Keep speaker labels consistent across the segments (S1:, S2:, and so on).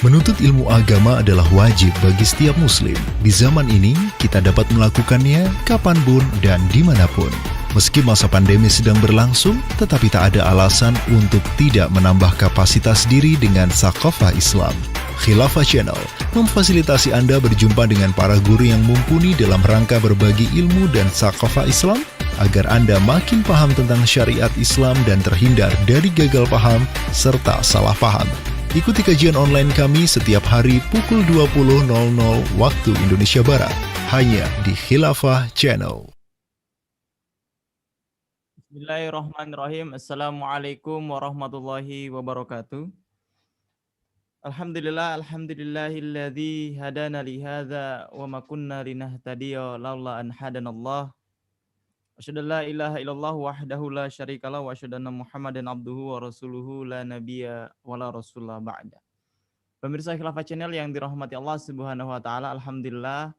S1: Menuntut ilmu agama adalah wajib bagi setiap muslim. Di zaman ini, kita dapat melakukannya kapanpun dan dimanapun. Meski masa pandemi sedang berlangsung, tetapi tak ada alasan untuk tidak menambah kapasitas diri dengan Thaqafah Islam. Khilafah Channel memfasilitasi Anda berjumpa dengan para guru yang mumpuni dalam rangka berbagi ilmu dan Thaqafah Islam, agar Anda makin paham tentang syariat Islam dan terhindar dari gagal paham serta salah paham. Ikuti kajian online kami setiap hari pukul 20.00 waktu Indonesia Barat, hanya di Khilafah Channel.
S2: Bismillahirrahmanirrahim. Assalamualaikum warahmatullahi wabarakatuh. Alhamdulillahilladzi hadana li hadza wa ma kunna linahtadiya laula an hadanallah. Asyhadu an la ilaha illallah wahdahu la syarikalah wa asyhadu anna Muhammadan abduhu wa rasuluhu la nabiyya wa la rasulah ba'da. Pemirsa Khilafah Channel yang dirahmati Allah Subhanahu wa taala, alhamdulillah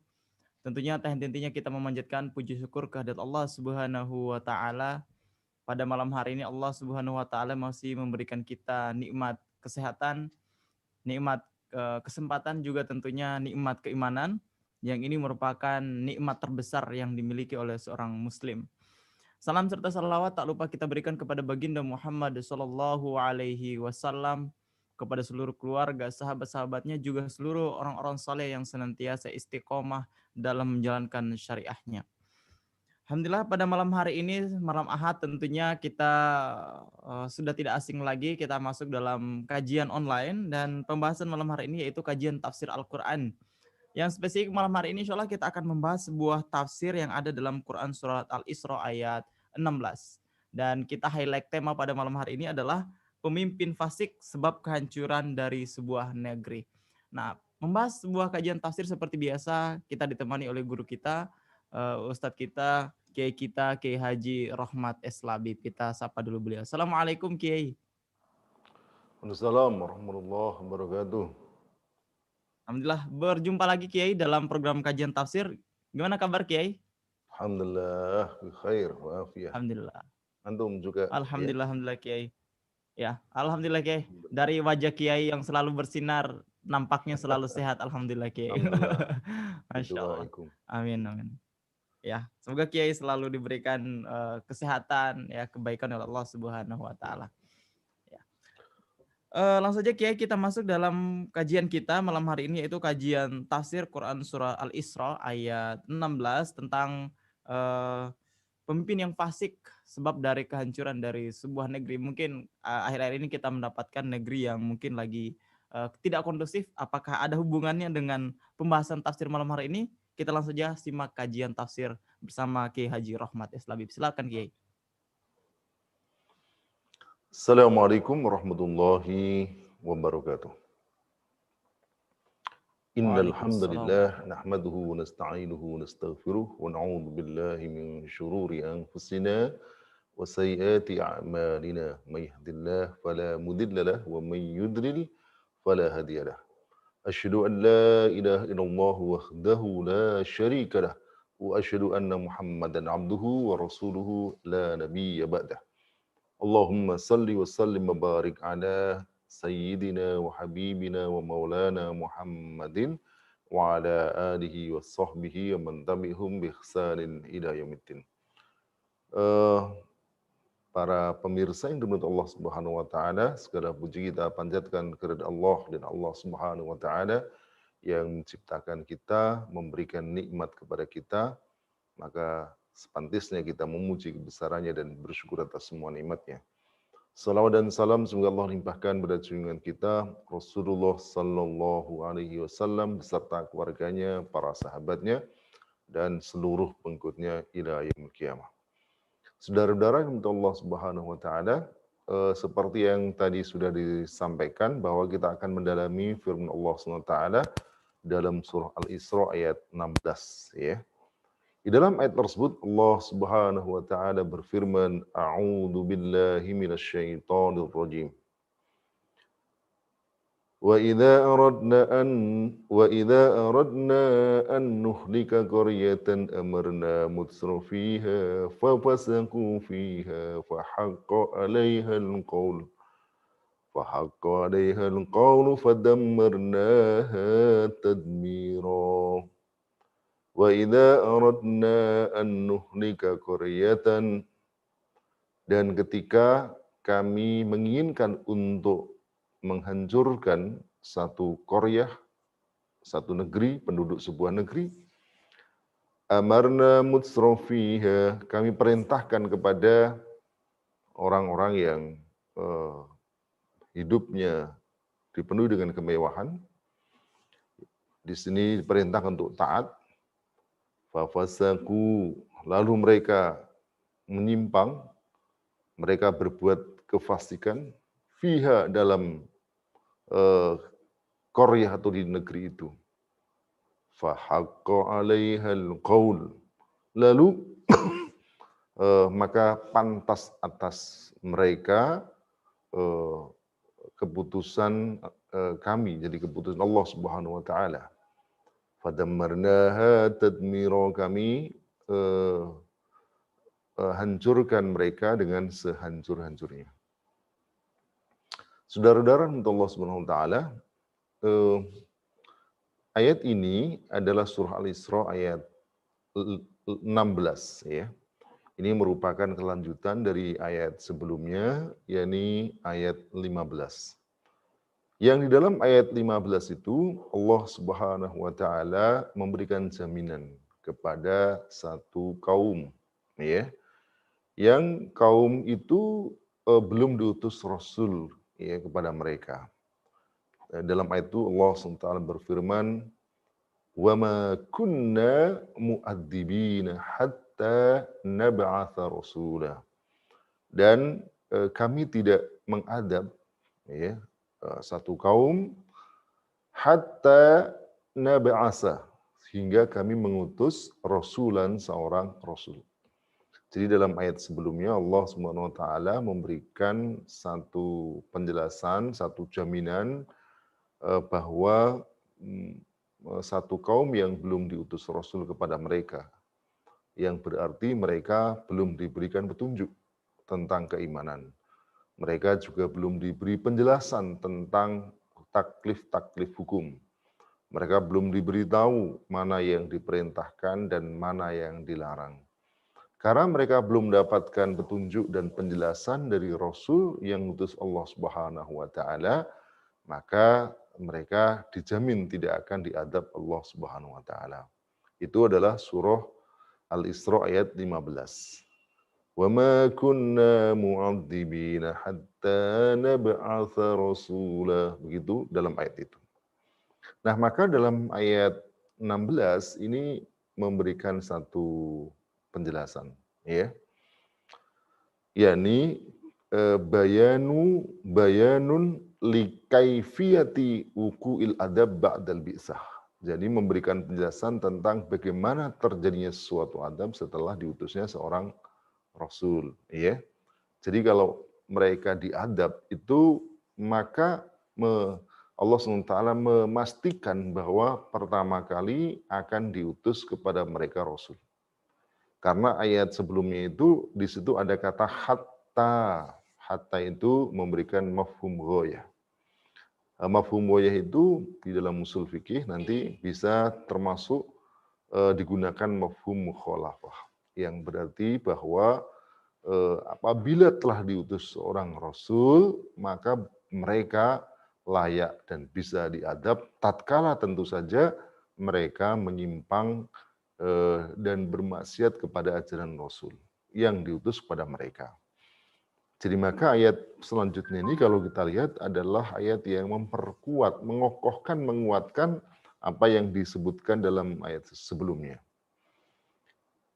S2: tentunya henti-hentinya kita memanjatkan puji syukur kehadirat Allah Subhanahu wa taala. Pada malam hari ini Allah Subhanahu wa taala masih memberikan kita nikmat kesehatan, nikmat kesempatan, juga tentunya nikmat keimanan, yang ini merupakan nikmat terbesar yang dimiliki oleh seorang muslim. Salam serta salawat tak lupa kita berikan kepada baginda Muhammad sallallahu alaihi wasallam, kepada seluruh keluarga, sahabat-sahabatnya, juga seluruh orang-orang saleh yang senantiasa istiqomah dalam menjalankan syariahnya. Alhamdulillah pada malam hari ini, malam Ahad, tentunya kita sudah tidak asing lagi, kita masuk dalam kajian online, dan pembahasan malam hari ini yaitu kajian tafsir Al-Quran. Yang spesifik malam hari ini insya Allah kita akan membahas sebuah tafsir yang ada dalam Quran surat Al-Isra ayat 16. Dan kita highlight tema pada malam hari ini adalah pemimpin fasik sebab kehancuran dari sebuah negeri. Nah, membahas sebuah kajian tafsir seperti biasa, kita ditemani oleh guru kita, Ustadz kita, Kiai Haji Rahmat S. Labib. Kita sapa dulu beliau. Assalamualaikum Kiai.
S3: Waalaikumsalam warahmatullahi wabarakatuh.
S2: Alhamdulillah berjumpa lagi Kiai dalam program kajian tafsir. Gimana kabar Kiai?
S3: Alhamdulillah khair wa afiyah.
S2: Alhamdulillah.
S3: Antum juga.
S2: Alhamdulillah, ya? Alhamdulillah Kiai. Ya, alhamdulillah Kiai. Dari wajah Kiai yang selalu bersinar, nampaknya selalu sehat. Alhamdulillah Kiai.
S3: Alhamdulillah.
S2: Masya Allah. Amin, amin. Ya, semoga Kiai selalu diberikan kesehatan, ya, kebaikan oleh Allah Subhanahu wa taala. Ya. Langsung saja Kiai, kita masuk dalam kajian kita malam hari ini, yaitu kajian tafsir Quran surah Al-Isra ayat 16 tentang pemimpin yang fasik sebab dari kehancuran dari sebuah negeri. Mungkin akhir-akhir ini kita mendapatkan negeri yang mungkin lagi tidak kondusif. Apakah ada hubungannya dengan pembahasan tafsir malam hari ini? Kita langsung saja simak kajian tafsir bersama Kiai Haji Rahmat S. Labib. Silakan Kiai.
S3: Assalamualaikum warahmatullahi wabarakatuh. Innal hamdalillah nahmaduhu wa nasta'inuhu wa nastaghfiruh wa na'udzu billahi min shururi anfusina wa sayyiati a'malina. May yahdihillahu fala mudilla lahu wa may yudlil fala hadiya lahu. Asyhadu an la ilaha illallah wahdahu la syarika lah wa asyhadu anna Muhammadan abduhu wa rasuluhu la nabiyya ba'dah. Allahumma salli wa sallim wa barik ala sayyidina wa habibina wa maulana Muhammadin wa ala alihi wa sahbihi wa man tabi'hum bi ihsanin ila yaumiddin. Para pemirsa yang dirahmati Allah Subhanahu wa taala, segala puji kita panjatkan kepada Allah dan Allah Subhanahu wa taala yang menciptakan kita, memberikan nikmat kepada kita, maka sepantasnya kita memuji kebesarannya dan bersyukur atas semua nikmatnya. Salawat dan salam semoga Allah limpahkan pada junjungan kita Rasulullah sallallahu alaihi wasallam beserta keluarganya, para sahabatnya, dan seluruh pengikutnya ila yaumil qiyamah. Saudara-saudara yang dimuliakan Allah Subhanahu wa taala, seperti yang tadi sudah disampaikan bahwa kita akan mendalami firman Allah Subhanahu wa taala dalam surah Al-Isra ayat 16 ya. Di dalam ayat tersebut Allah Subhanahu wa taala berfirman, a'udzu billahi minasyaitonir rajim. وَإِذَا أَرَدْنَا أَن نُهْلِكَ قَرْيَةً أَمَرْنَا مُتْرَفِيهَا فَفَسَقُوا فِيهَا فَحَقَّ عَلَيْهَا الْقَوْلُ فحق عليها القول فدمرناها تدميرا وإذا أردنا أن نهلك قرية dan ketika kami menginginkan untuk menghancurkan satu qaryah, satu negeri, penduduk sebuah negeri, amarna mutsrofiha, kami perintahkan kepada orang-orang yang hidupnya dipenuhi dengan kemewahan. Di sini diperintahkan untuk taat. Fafasaku, lalu mereka menyimpang, mereka berbuat kefasikan, fiha dalam qaryah atau di negeri itu. Fahaqqa 'alaihal qaul. Lalu maka pantas atas mereka keputusan kami, jadi keputusan Allah Subhanahu wa taala. Fadammarnaha tadmira, kami hancurkan mereka dengan sehancur-hancurnya. Saudara-saudara untuk Allah Subhanahu wa taala, ayat ini adalah surah Al-Isra ayat 16 ya. Ini merupakan kelanjutan dari ayat sebelumnya, yakni ayat 15. Yang di dalam ayat 15 itu Allah Subhanahu wa taala memberikan jaminan kepada satu kaum ya. Yang kaum itu belum diutus rasul ya kepada mereka. Dalam ayat itu Allah SWT berfirman, "Wa ma kunna mu'adzibina hatta nab'atha rasula." Dan kami tidak mengadab ya satu kaum hatta nab'asa, sehingga kami mengutus rasulan, seorang rasul. Jadi dalam ayat sebelumnya Allah Subhanahu wa taala memberikan satu penjelasan, satu jaminan bahwa satu kaum yang belum diutus rasul kepada mereka, yang berarti mereka belum diberikan petunjuk tentang keimanan. Mereka juga belum diberi penjelasan tentang taklif-taklif hukum. Mereka belum diberitahu mana yang diperintahkan dan mana yang dilarang. Karena mereka belum mendapatkan petunjuk dan penjelasan dari Rasul yang diutus Allah Subhanahu wa taala, maka mereka dijamin tidak akan diadab Allah Subhanahu wa taala. Itu adalah surah Al-Isra ayat 15. Wa ma kunna mu'adzibina hatta nab'atha rasula. Begitu dalam ayat itu. Nah, maka dalam ayat 16 ini memberikan satu penjelasan ya. Yakni bayanun likaifiyati wuqu'il adab ba'dal bi'sah. Jadi memberikan penjelasan tentang bagaimana terjadinya suatu adab setelah diutusnya seorang rasul ya. Jadi kalau mereka diadab itu, maka Allah SWT memastikan bahwa pertama kali akan diutus kepada mereka rasul. Karena ayat sebelumnya itu di situ ada kata hatta. Hatta itu memberikan mafhum ghoyah. Mafhum ghoyah itu di dalam usul fikih nanti bisa termasuk digunakan mafhum mukhalafah, yang berarti bahwa apabila telah diutus seorang rasul, maka mereka layak dan bisa diadab tatkala tentu saja mereka menyimpang dan bermaksiat kepada ajaran Rasul yang diutus kepada mereka. Jadi maka ayat selanjutnya ini kalau kita lihat adalah ayat yang memperkuat, mengokohkan, menguatkan apa yang disebutkan dalam ayat sebelumnya.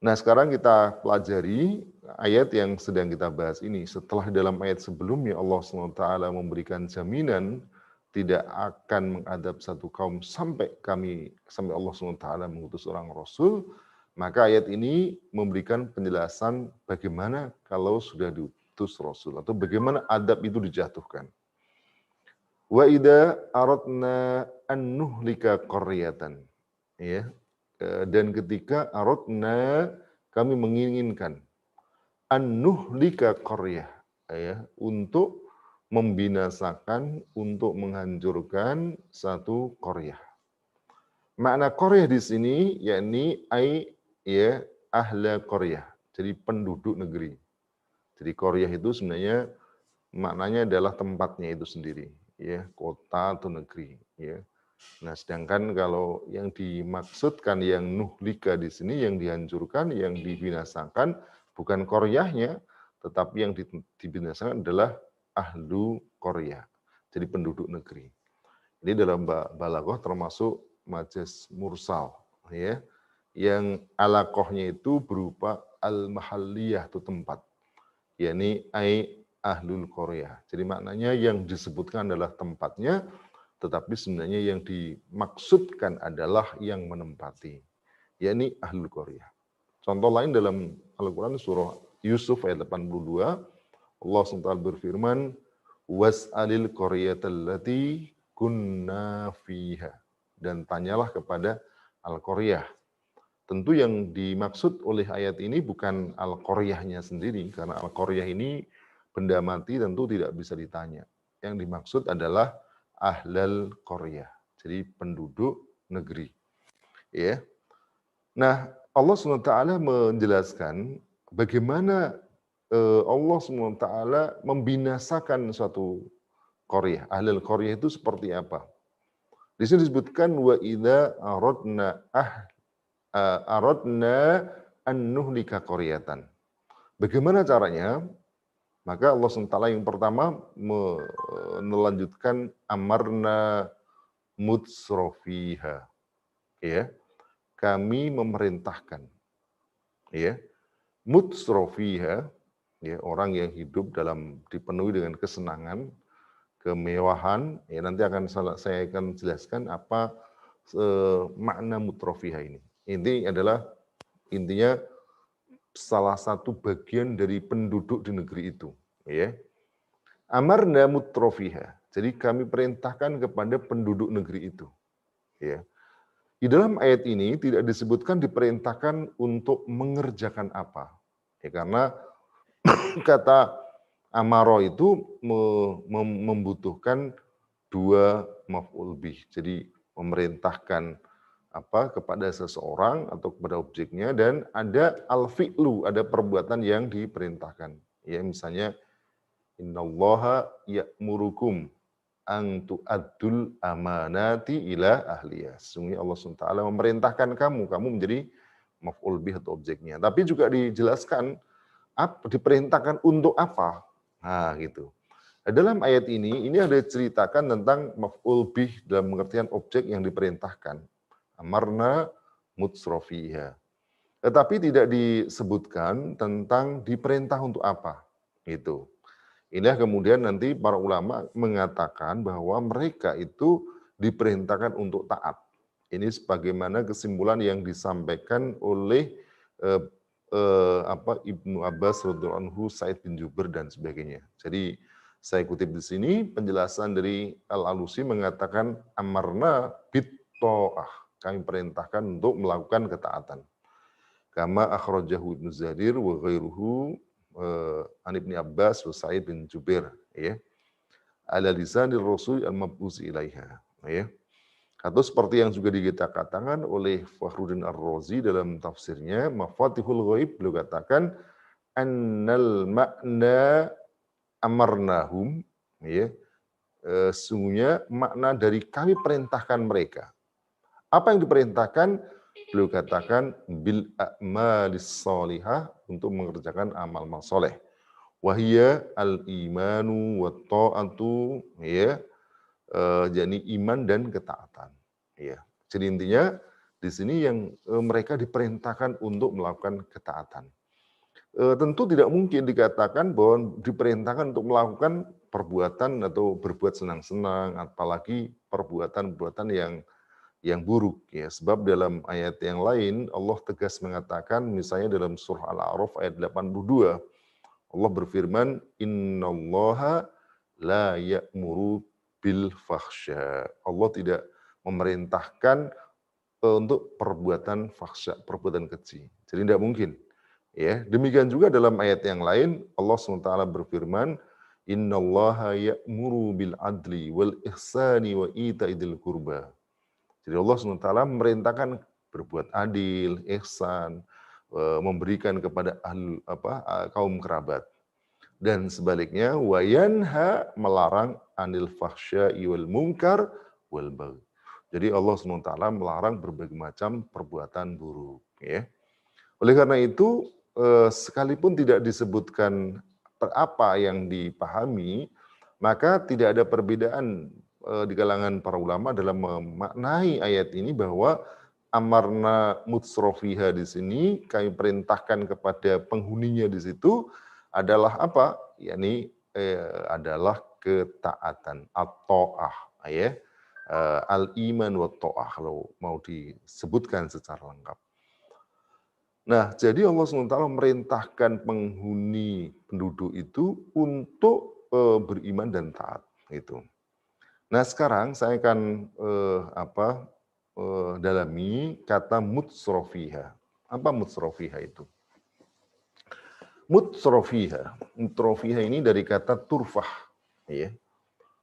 S3: Nah, sekarang kita pelajari ayat yang sedang kita bahas ini. Setelah dalam ayat sebelumnya Allah SWT memberikan jaminan tidak akan mengadab satu kaum sampai Allah SWT mengutus seorang rasul, maka ayat ini memberikan penjelasan bagaimana kalau sudah diutus rasul atau bagaimana adab itu dijatuhkan. Wa idza aradna an nuhlika qaryatan, ya. Dan ketika aradna, kami menginginkan an nuhlika qaryah, ya, untuk membinasakan, untuk menghancurkan satu qaryah. Makna qaryah di sini yakni ya ahla qaryah. Jadi penduduk negeri. Jadi qaryah itu sebenarnya maknanya adalah tempatnya itu sendiri, ya, kota atau negeri, ya. Nah, sedangkan kalau yang dimaksudkan yang nuhlika di sini, yang dihancurkan, yang dibinasakan bukan qaryahnya, tetapi yang dibinasakan adalah ahlu qaryah. Jadi penduduk negeri. Ini dalam balaghah termasuk majas mursal, ya. Yang alaqahnya itu berupa al-mahalliyah, itu tempat. Yakni ahlul qaryah. Jadi maknanya yang disebutkan adalah tempatnya, tetapi sebenarnya yang dimaksudkan adalah yang menempati, yakni ahlul qaryah. Contoh lain dalam Al-Quran surah Yusuf ayat 82, Allah SWT berfirman, was'alil qaryatallati kunna fiha. Dan tanyalah kepada al-qaryah. Tentu yang dimaksud oleh ayat ini bukan al-qaryahnya sendiri, karena al-qaryah ini benda mati tentu tidak bisa ditanya. Yang dimaksud adalah ahlal qaryah, jadi penduduk negeri. Ya. Nah, Allah SWT menjelaskan bagaimana Allah SWT membinasakan suatu qaryah. Ahlal qaryah itu seperti apa? Di sini disebutkan wa idza aradna an nuhlika qaryatan. Bagaimana caranya? Maka Allah SWT yang pertama melanjutkan amarna mutsrofiha. Ya. Kami memerintahkan. Ya. Mutsrofiha, ya, orang yang hidup dipenuhi dengan kesenangan, kemewahan, ya, nanti saya akan jelaskan apa makna mutsrofiha ini. Ini adalah intinya salah satu bagian dari penduduk di negeri itu, ya. Amarna mutrofiha. Jadi kami perintahkan kepada penduduk negeri itu, ya. Di dalam ayat ini tidak disebutkan diperintahkan untuk mengerjakan apa, ya, karena kata amaro itu membutuhkan dua maf'ul bih. Jadi memerintahkan kepada seseorang atau kepada objeknya, dan ada al-fi'lu, ada perbuatan yang diperintahkan. Ya, misalnya innallaha ya'murukum an tu'addul amanati ila ahliya. Sesungguhnya Allah SWT memerintahkan kamu menjadi maf'ul bih atau objeknya. Tapi juga dijelaskan diperintahkan untuk apa. Nah, gitu. Dalam ayat ini ada ceritakan tentang maf'ul bih dalam pengertian objek yang diperintahkan. Amarna mutsrofiha. Tetapi tidak disebutkan tentang diperintah untuk apa. Gitu. Inilah kemudian nanti para ulama mengatakan bahwa mereka itu diperintahkan untuk taat. Ini sebagaimana kesimpulan yang disampaikan oleh Ibnu Abbas radhiyallahu anhu, Sa'id bin Jubair dan sebagainya. Jadi saya kutip di sini penjelasan dari Al-Alusi mengatakan amarna bit-ta'ah. Kami perintahkan untuk melakukan ketaatan. Kama akhrajahu Ibnu Zadir wa ghairuhu an Ibnu Abbas wa Sa'id bin Jubair, ya. Ala lisanir Rasul al-mab'us ilaiha, ya. Atau seperti yang juga dikatakan oleh Fakhruddin Ar-Razi dalam tafsirnya Mafatihul Ghaib, beliau katakan annal makna amarnahum, ya. Sungguhnya makna dari kami perintahkan mereka. Apa yang diperintahkan? Beliau katakan bil a'malis sholihah, untuk mengerjakan amal-amal soleh. Wahia al-imanu wa ta'atu, ya. Jadi iman dan ketaatan. Ya. Jadi intinya di sini yang mereka diperintahkan untuk melakukan ketaatan. Tentu tidak mungkin dikatakan bahwa diperintahkan untuk melakukan perbuatan atau berbuat senang-senang, apalagi perbuatan-perbuatan yang buruk, ya. Sebab dalam ayat yang lain Allah tegas mengatakan, misalnya dalam surah Al-A'raf ayat 82, Allah berfirman, innallaha la ya'muru bil fakhsya. Allah tidak memerintahkan untuk perbuatan fakhsya, perbuatan keji. Jadi tidak mungkin. Ya, demikian juga dalam ayat yang lain Allah SWT berfirman, Innallaha ya'muru bil adli wal ihsani wa itaidil qurba. Jadi Allah SWT merintahkan berbuat adil, ihsan, memberikan kepada kaum kerabat. Dan sebaliknya wa yanha melarang anil fahsya'i wal munkar wal baghi. Jadi Allah SWT melarang berbagai macam perbuatan buruk, ya. Oleh karena itu, sekalipun tidak disebutkan apa yang dipahami, maka tidak ada perbedaan di kalangan para ulama dalam memaknai ayat ini bahwa amarna mutsrofiha di sini kami perintahkan kepada penghuninya di situ adalah apa? Yakni adalah ketaatan atau ya. Al-iman wa ta'ah kalau mau disebutkan secara lengkap. Nah, jadi Allah SWT memerintahkan penghuni penduduk itu untuk beriman dan taat. Gitu. Nah, sekarang saya akan dalami kata mutsrofiha. Apa mutsrofiha itu? Mutsrofiha ini dari kata turfah. Ya.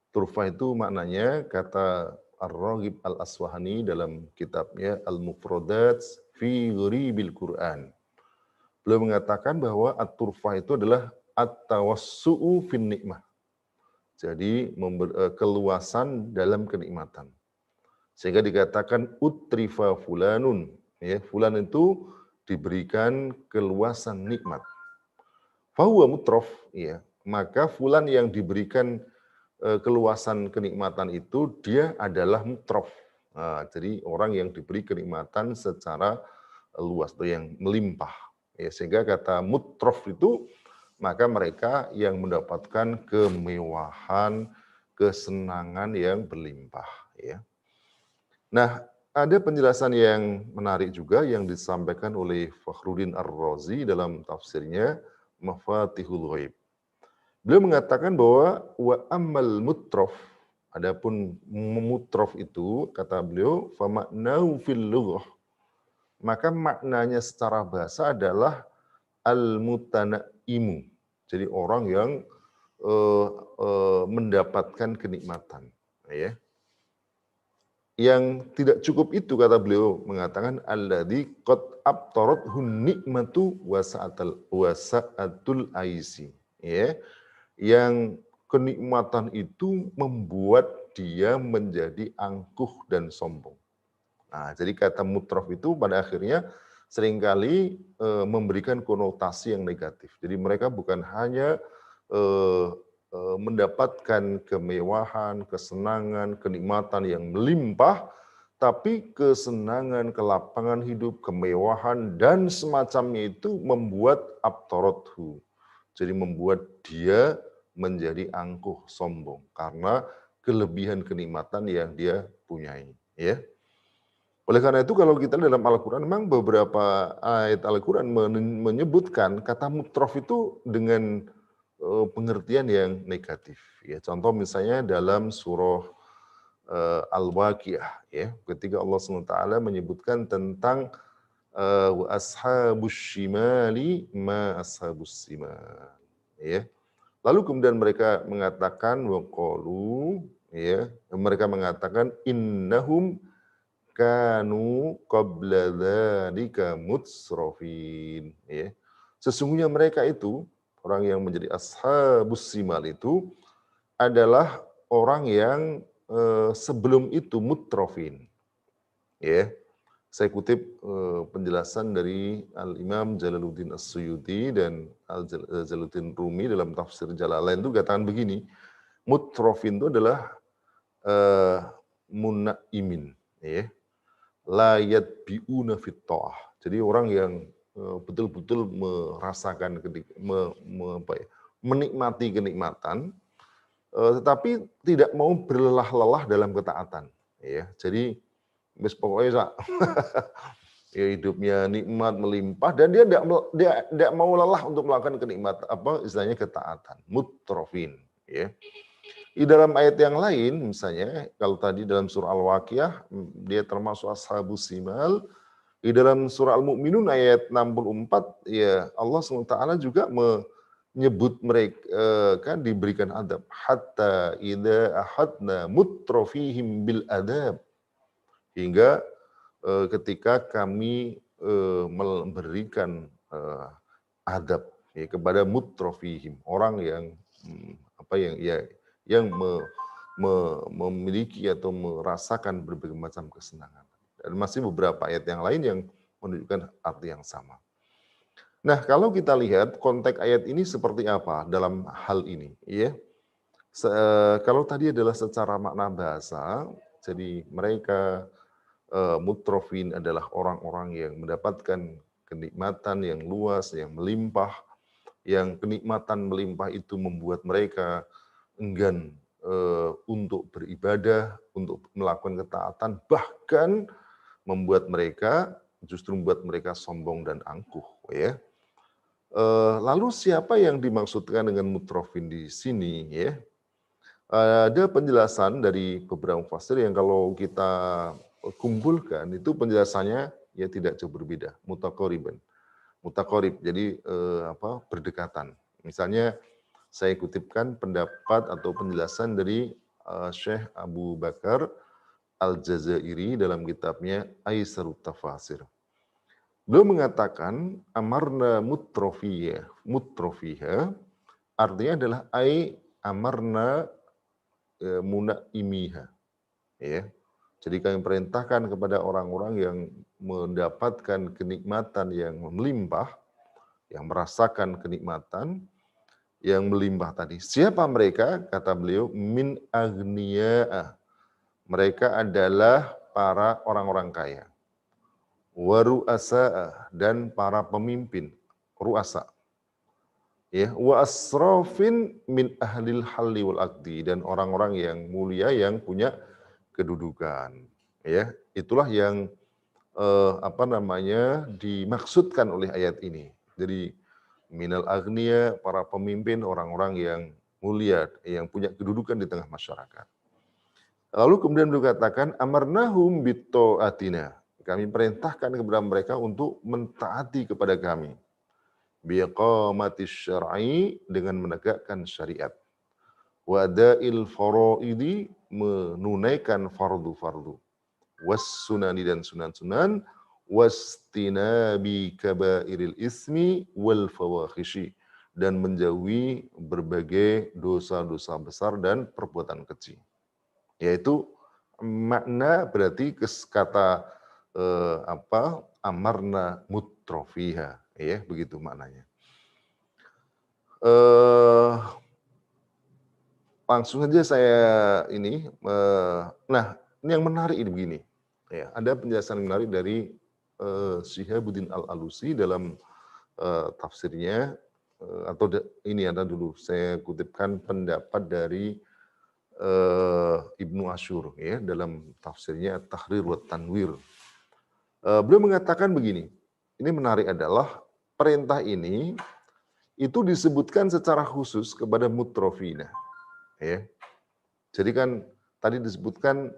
S3: Turfah itu maknanya kata Ar-Raghib Al-Aswahani dalam kitabnya Al-Mufradat fi Gharibil Quran. Beliau mengatakan bahwa at-turfah itu adalah at-tawassu'u fin nikmah. Jadi keluasan dalam kenikmatan. Sehingga dikatakan utrifa fulanun, ya, fulan itu diberikan keluasan nikmat. Fahuwa mutrof, ya, maka fulan yang diberikan keluasan kenikmatan itu dia adalah mutrof. Nah, jadi orang yang diberi kenikmatan secara luas atau yang melimpah. Ya, sehingga kata mutrof itu maka mereka yang mendapatkan kemewahan, kesenangan yang berlimpah. Ya. Nah, ada penjelasan yang menarik juga yang disampaikan oleh Fakhruddin Ar-Razi dalam tafsirnya Mafatihul Ghaib. Beliau mengatakan bahwa wa ammal mutrof, adapun mutrof itu kata beliau famaknau fil lughah, maka maknanya secara bahasa adalah al-mutanaimu. Jadi orang yang mendapatkan kenikmatan, ya. Yang tidak cukup itu kata beliau mengatakan alladzi qad abtarat hun nikmatu wasa'atul aisi, ya. Yang kenikmatan itu membuat dia menjadi angkuh dan sombong. Nah, jadi kata mutrof itu pada akhirnya seringkali memberikan konotasi yang negatif. Jadi mereka bukan hanya mendapatkan kemewahan, kesenangan, kenikmatan yang melimpah, tapi kesenangan, kelapangan hidup, kemewahan, dan semacamnya itu membuat abtorothu. Jadi membuat dia menjadi angkuh, sombong, karena kelebihan kenikmatan yang dia punyai. Ya. Oleh karena itu kalau kita dalam Al-Quran, memang beberapa ayat Al-Quran menyebutkan kata mutrof itu dengan pengertian yang negatif. Ya, contoh misalnya dalam surah Al-Waqiah, ya, ketika Allah SWT menyebutkan tentang wa ashabus shimali ma ashabus shimal. Ya. Lalu kemudian mereka mengatakan waqalu, ya, mereka mengatakan innahum kanu qabla dzalika mutsrofin, ya. Sesungguhnya mereka itu orang yang menjadi ashabus simal itu adalah orang yang sebelum itu mutrofin. Ya. Saya kutip penjelasan dari Al-Imam Jalaluddin As-Suyuti dan Al-Jalaluddin Rumi dalam tafsir Jalalain itu katakan begini, mutrofin itu adalah munaimin, ya. La yatbi'una fit ta'ah. Jadi orang yang betul-betul merasakan menikmati kenikmatan, tetapi tidak mau berlelah-lelah dalam ketaatan. Ya, jadi pokoknya ya hidupnya nikmat melimpah dan dia tidak mau lelah untuk melakukan kenikmatan, istilahnya ketaatan, mutrofin. Ya. Di dalam ayat yang lain, misalnya kalau tadi dalam surah Al-Waqiah dia termasuk ashabus simal. Di dalam surah Al-Mu'minun ayat 64, ya Allah SWT juga nyebut mereka kan diberikan adab hatta idza ahadna mutrafihim bil adab, hingga ketika kami memberikan adab ya, kepada mutrafihim, orang yang apa yang ya yang memiliki atau merasakan berbagai macam kesenangan. Dan masih beberapa ayat yang lain yang menunjukkan arti yang sama. Nah, kalau kita lihat konteks ayat ini seperti apa dalam hal ini, ya. Kalau tadi adalah secara makna bahasa, jadi mereka mutrofin adalah orang-orang yang mendapatkan kenikmatan yang luas, yang melimpah, yang kenikmatan melimpah itu membuat mereka enggan untuk beribadah, untuk melakukan ketaatan, bahkan membuat mereka sombong dan angkuh, ya. Lalu siapa yang dimaksudkan dengan mutrofin di sini, ya? Ada penjelasan dari beberapa mufassir yang kalau kita kumpulkan itu penjelasannya ya tidak jauh berbeda, mutaqarib, jadi berdekatan. Misalnya saya kutipkan pendapat atau penjelasan dari Syekh Abu Bakar Al-Jazairi dalam kitabnya Aisarut Tafasir. Beliau mengatakan amarna mutrofiha artinya adalah amarna munaimiha, ya. Jadi kami perintahkan kepada orang-orang yang mendapatkan kenikmatan yang melimpah, yang merasakan kenikmatan yang melimpah tadi. Siapa mereka? Kata beliau, min agniya. Mereka adalah para orang-orang kaya. Wa ru'asa, dan para pemimpin, ru'asa. Ya, wa asrafin min ahlil halli wal aqdi, dan orang-orang yang mulia yang punya kedudukan. Ya, itulah yang dimaksudkan oleh ayat ini. Jadi minal agniya, para pemimpin, orang-orang yang mulia, yang punya kedudukan di tengah masyarakat. Lalu kemudian beliau katakan amarnahum bitta'atina. Kami perintahkan kepada mereka untuk mentaati kepada kami. Biqamatis syar'i, dengan menegakkan syariat. Wada'il faraidi, menunaikan fardu-fardu. Was sunani, dan sunan-sunan. Wastinabi kabairil ismi wal fawahishi, dan menjauhi berbagai dosa-dosa besar dan perbuatan kecil. Yaitu makna berarti kata amarna mutrofiha, ya, begitu maknanya. Langsung saja saya ini, nah ini yang menarik ini begini, ya, ada penjelasan menarik dari Syihabuddin Al-Alusi dalam tafsirnya, ini ada dulu saya kutipkan pendapat dari Ibnu Asyur, ya, dalam tafsirnya Tahrir wa Tanwir. Beliau mengatakan begini, ini menarik adalah perintah ini itu disebutkan secara khusus kepada mutrofina, ya. Jadi kan tadi disebutkan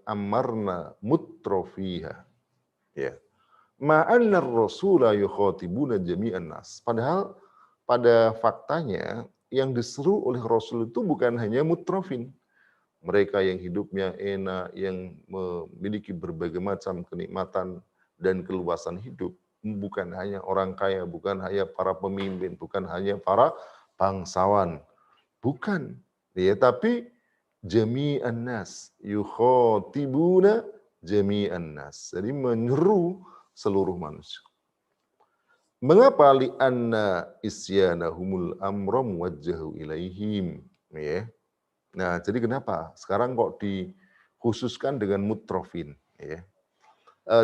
S3: amarna mutrofiha, ya. Ma'annar rasula yukhatibuna jami'an nas. Padahal pada faktanya yang diseru oleh Rasul itu bukan hanya mutrofin, mereka yang hidupnya enak, yang memiliki berbagai macam kenikmatan dan keluasan hidup, bukan hanya orang kaya, bukan hanya para pemimpin, bukan hanya para bangsawan, bukan, ya, tapi jami'an nas, yukhatibuna jami'an nas, jadi menyeru seluruh manusia. Mengapa? Li'anna isyanahumul amra muwajjahu ilaihim, ya. Nah, jadi kenapa sekarang kok dikhususkan dengan mutrofin, ya?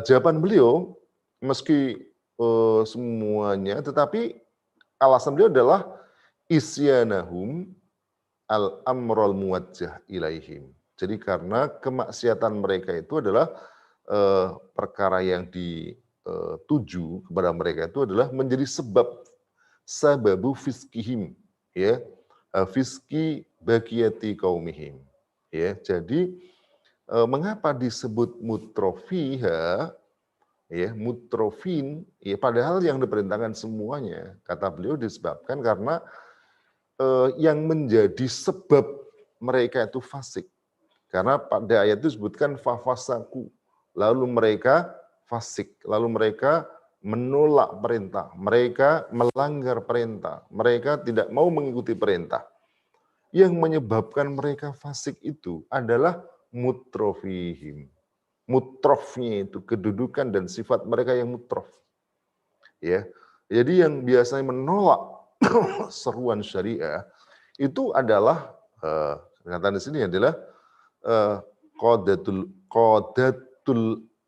S3: Jawaban beliau, meski semuanya, tetapi alasan beliau adalah isyanahum al-amral muwajjah ilaihim. Jadi karena kemaksiatan mereka itu adalah perkara yang dituju kepada mereka itu adalah menjadi sababu fiskihim, ya, fiski bakiyati kaumihim, ya. Jadi mengapa disebut mutrofiha? ya, mutrofin, ya, padahal yang diperintahkan semuanya, kata beliau disebabkan karena yang menjadi sebab mereka itu fasik. Karena pada ayat itu disebutkan fafasaku, lalu mereka fasik, lalu mereka menolak perintah, mereka melanggar perintah, mereka tidak mau mengikuti perintah. Yang menyebabkan mereka fasik itu adalah mutrofihim. Mutrofnya itu kedudukan dan sifat mereka yang mutrof. Ya, jadi yang biasanya menolak seruan syariah itu adalah kata di sini adalah qadatul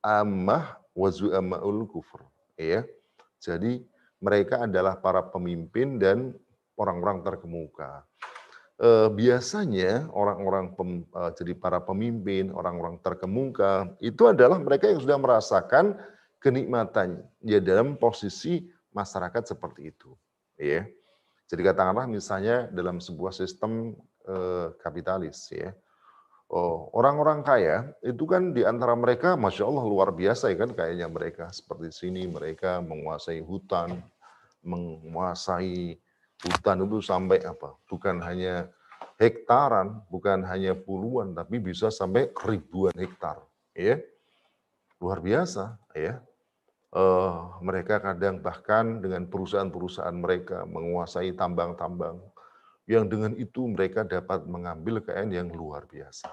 S3: ammah wa zu'amaul kufur. Ya. Jadi mereka adalah para pemimpin dan orang-orang terkemuka. Biasanya orang-orang jadi para pemimpin, orang-orang terkemuka itu adalah mereka yang sudah merasakan kenikmatan ya dalam posisi masyarakat seperti itu. Ya. Jadi katakanlah misalnya dalam sebuah sistem kapitalis ya. Orang-orang kaya itu kan di antara mereka Masya Allah luar biasa ya kan kayaknya mereka. Seperti sini mereka menguasai hutan, menguasai hutan itu sampai apa? Bukan hanya hektaran, bukan hanya puluhan, tapi bisa sampai ribuan hektar. Ya, luar biasa ya. Mereka kadang bahkan dengan perusahaan-perusahaan mereka menguasai tambang-tambang yang dengan itu mereka dapat mengambil kekayaan yang luar biasa.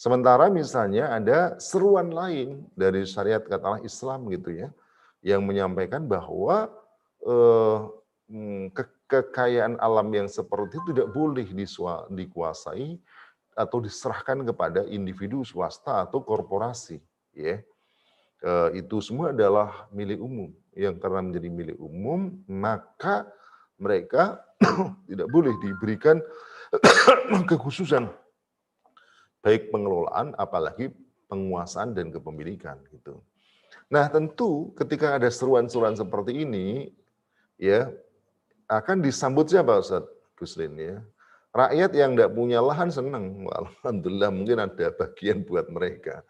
S3: Sementara misalnya ada seruan lain dari syariat katakanlah Islam gitu ya, yang menyampaikan bahwa kekayaan alam yang seperti itu tidak boleh dikuasai atau diserahkan kepada individu swasta atau korporasi. Ya. Itu semua adalah milik umum. Yang karena menjadi milik umum, maka mereka tidak boleh diberikan kekhususan baik pengelolaan apalagi penguasaan dan kepemilikan gitu. Nah, tentu ketika ada seruan-seruan seperti ini ya akan disambut siapa Ustaz Gusrin ya? Rakyat yang tidak punya lahan senang. Alhamdulillah mungkin ada bagian buat mereka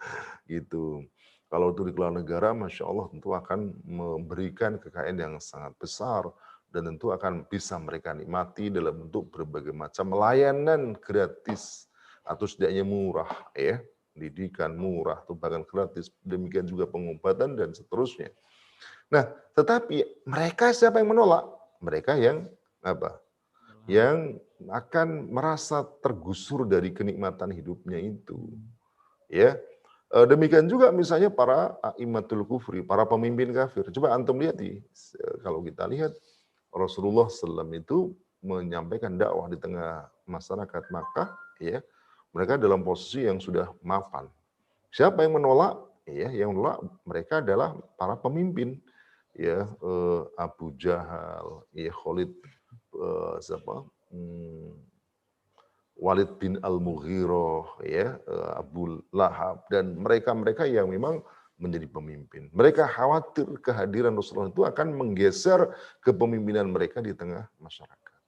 S3: gitu. Kalau itu di keluar negara, Masya Allah tentu akan memberikan kekayaan yang sangat besar dan tentu akan bisa mereka nikmati dalam bentuk berbagai macam layanan gratis atau setidaknya murah ya, pendidikan murah atau bahkan gratis, demikian juga pengobatan dan seterusnya. Nah, tetapi mereka siapa yang menolak? Mereka yang apa? Yang akan merasa tergusur dari kenikmatan hidupnya itu. Ya. Demikian juga misalnya para a'immatul kufri, para pemimpin kafir. Coba antum lihat kalau kita lihat Rasulullah SAW itu menyampaikan dakwah di tengah masyarakat Makkah, ya, mereka dalam posisi yang sudah mapan. Siapa yang menolak? Ya, yang menolak mereka adalah para pemimpin, ya, Abu Jahal, ya, Khalid, Walid bin Al-Mughirah, ya, Abu Lahab, dan mereka-mereka yang memang menjadi pemimpin. Mereka khawatir kehadiran Rasulullah itu akan menggeser kepemimpinan mereka di tengah masyarakat.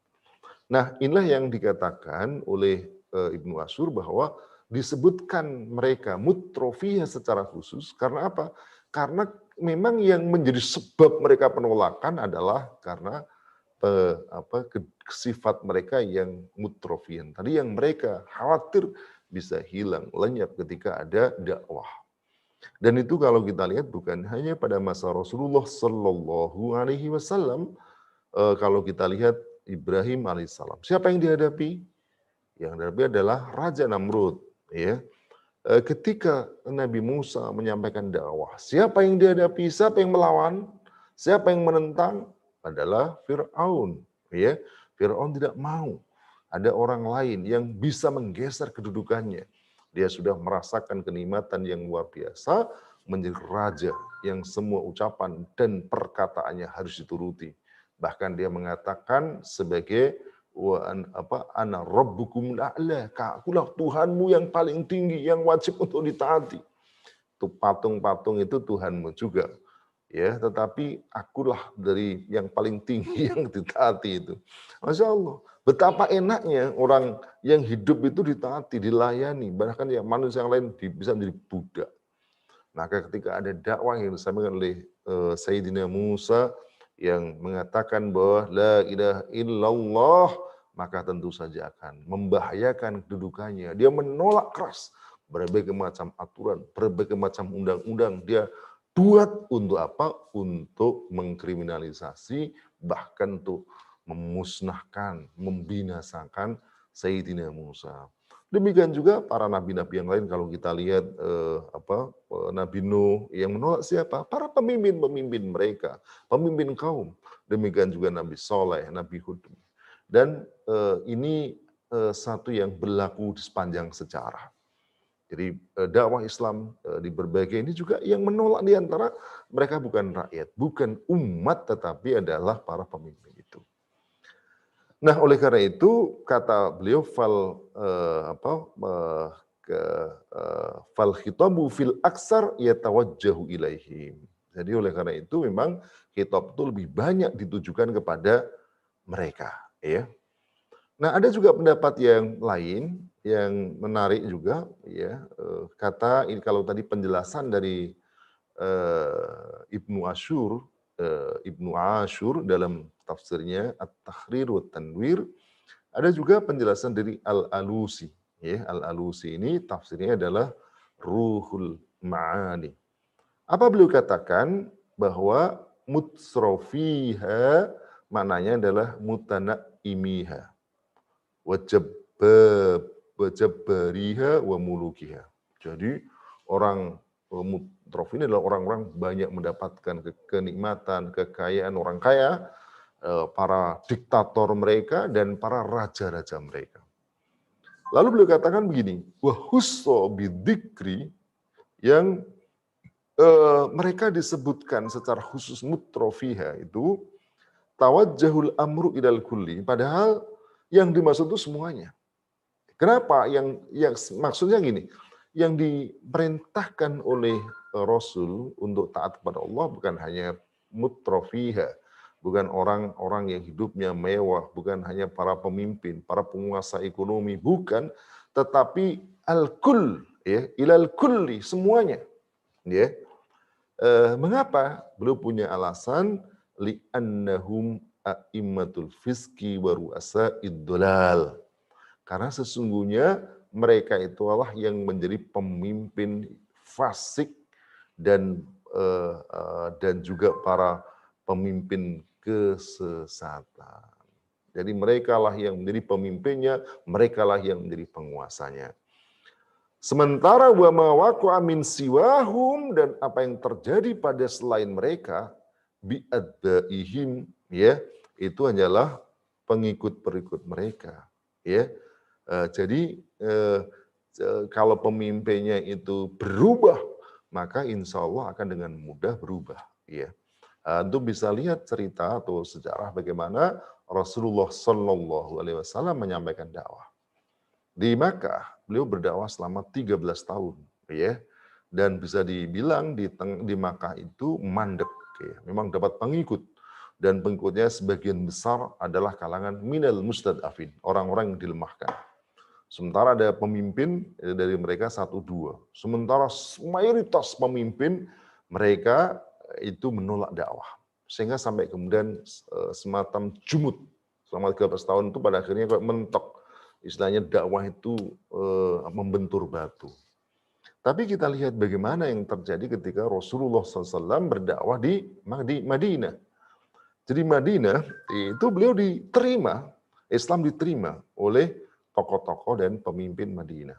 S3: Nah, inilah yang dikatakan oleh Ibnu Asyur bahwa disebutkan mereka mutrofiyah secara khusus karena apa? Karena memang yang menjadi sebab mereka penolakan adalah karena sifat mereka yang mutrofian. Tadi yang mereka khawatir bisa hilang, lenyap ketika ada dakwah. Dan itu kalau kita lihat bukan hanya pada masa Rasulullah Sallallahu Alaihi Wasallam. Kalau kita lihat Ibrahim alaihissalam, siapa yang dihadapi? Yang dihadapi adalah Raja Namrud. Ya. Ketika Nabi Musa menyampaikan dakwah, siapa yang dihadapi? Siapa yang melawan? Siapa yang menentang? Adalah Fir'aun. Ya, Fir'aun tidak mau ada orang lain yang bisa menggeser kedudukannya. Dia sudah merasakan kenikmatan yang luar biasa, menjadi raja yang semua ucapan dan perkataannya harus dituruti. Bahkan dia mengatakan sebagai ana rabbukum a'la, akulah Tuhanmu yang paling tinggi yang wajib untuk ditaati. Itu patung-patung itu Tuhanmu juga. Ya, tetapi akulah dari yang paling tinggi yang ditaati itu. Masya Allah, betapa enaknya orang yang hidup itu ditaati, dilayani, bahkan yang manusia yang lain bisa menjadi budak. Maka ketika ada dakwah yang disampaikan oleh Sayyidina Musa yang mengatakan bahwa la ilaha illallah, maka tentu saja akan membahayakan kedudukannya. Dia menolak keras berbagai macam aturan, berbagai macam undang-undang. Dia buat untuk apa? Untuk mengkriminalisasi, bahkan untuk memusnahkan, membinasakan Sayyidina Musa. Demikian juga para nabi-nabi yang lain, kalau kita lihat Nabi Nuh yang menolak siapa? Para pemimpin-pemimpin mereka, pemimpin kaum. Demikian juga Nabi Soleh, Nabi Hud. Dan ini satu yang berlaku di sepanjang sejarah. Jadi dakwah Islam di berbagai ini juga yang menolak di antara mereka bukan rakyat, bukan umat, tetapi adalah para pemimpin itu. Nah, oleh karena itu kata beliau fal khitabu fil aksar yatawajjahu ilaihim. Jadi oleh karena itu memang khitab itu lebih banyak ditujukan kepada mereka, ya. Nah, ada juga pendapat yang lain yang menarik juga, ya. Kata ini, kalau tadi penjelasan dari Ibnu Ashur dalam tafsirnya At-Tahrir wa Tanwir, ada juga penjelasan dari Al-Alusi. Ya, Al-Alusi ini tafsirnya adalah Ruhul Ma'ani. Apa beliau katakan? Bahwa mutsrofiha maknanya adalah mutanaimiha, wajabbariha wa mulukiha. Jadi orang mutrof ini adalah orang-orang banyak mendapatkan kenikmatan, kekayaan, orang kaya, para diktator mereka dan para raja-raja mereka. Lalu beliau katakan begini, wahusso bidzikri, yang mereka disebutkan secara khusus mutrofiha itu tawajjahul amru ilal kulli, padahal yang dimaksud itu semuanya. Kenapa? Yang maksudnya gini, yang diperintahkan oleh Rasul untuk taat kepada Allah bukan hanya mutrofiha, bukan orang-orang yang hidupnya mewah, bukan hanya para pemimpin, para penguasa ekonomi, bukan, tetapi al-kull, ya, ilal kulli, semuanya. Ya. Mengapa? Beliau punya alasan, li'annahum a'immatul fiski wa ru'asa'id dolal. Karena sesungguhnya mereka itu adalah yang menjadi pemimpin fasik dan juga para pemimpin kesesatan. Jadi mereka lah yang menjadi pemimpinnya, mereka lah yang menjadi penguasanya. Sementara wa ma waqa'a min siwahum, dan apa yang terjadi pada selain mereka, bi'addaihim, ya, itu hanyalah pengikut-pengikut mereka, ya. Jadi kalau pemimpinnya itu berubah, maka insya Allah akan dengan mudah berubah, ya. Untuk bisa lihat cerita atau sejarah bagaimana Rasulullah Shallallahu Alaihi Wasallam menyampaikan dakwah. Di Makkah, beliau berdakwah selama 13 tahun, ya. Dan bisa dibilang di Makkah itu mandek, ya. Memang dapat pengikut, dan pengikutnya sebagian besar adalah kalangan minal mustad'afin, orang-orang yang dilemahkan. Sementara ada pemimpin dari mereka 1-2. Sementara mayoritas pemimpin mereka itu menolak dakwah. Sehingga sampai kemudian semacam jumud. Selama 13 tahun itu pada akhirnya mentok. Istilahnya dakwah itu membentur batu. Tapi kita lihat bagaimana yang terjadi ketika Rasulullah SAW berdakwah di Madinah. Jadi Madinah itu beliau diterima, Islam diterima oleh tokoh-tokoh dan pemimpin Madinah.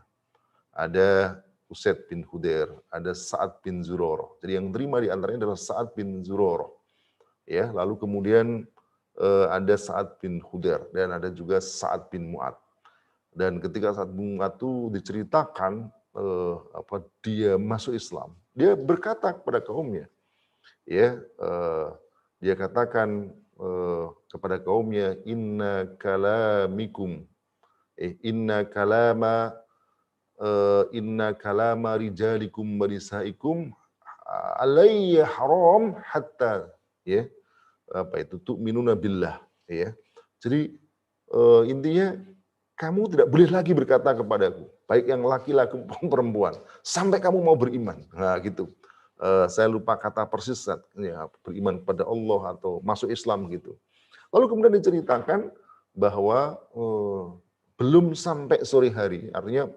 S3: Ada Usaid bin Hudair, ada Sa'ad bin Zurarah. Jadi yang terima di antaranya adalah Sa'ad bin Zurarah. Ya, lalu kemudian ada Sa'ad bin Hudair dan ada juga Sa'ad bin Mu'ad. Dan ketika Sa'ad bin Mu'ad itu diceritakan dia masuk Islam, dia berkata kepada kaumnya, ya, dia katakan kepada kaumnya, inna kalama rijalikum wa nisaikum alayya haram hatta, ya, tu'minuna billah, ya. Jadi intinya kamu tidak boleh lagi berkata kepadaku, baik yang laki-laki maupun perempuan, sampai kamu mau beriman. Nah, gitu. saya lupa kata persis, ya, beriman kepada Allah atau masuk Islam gitu. Lalu kemudian diceritakan bahwa belum sampai sore hari, artinya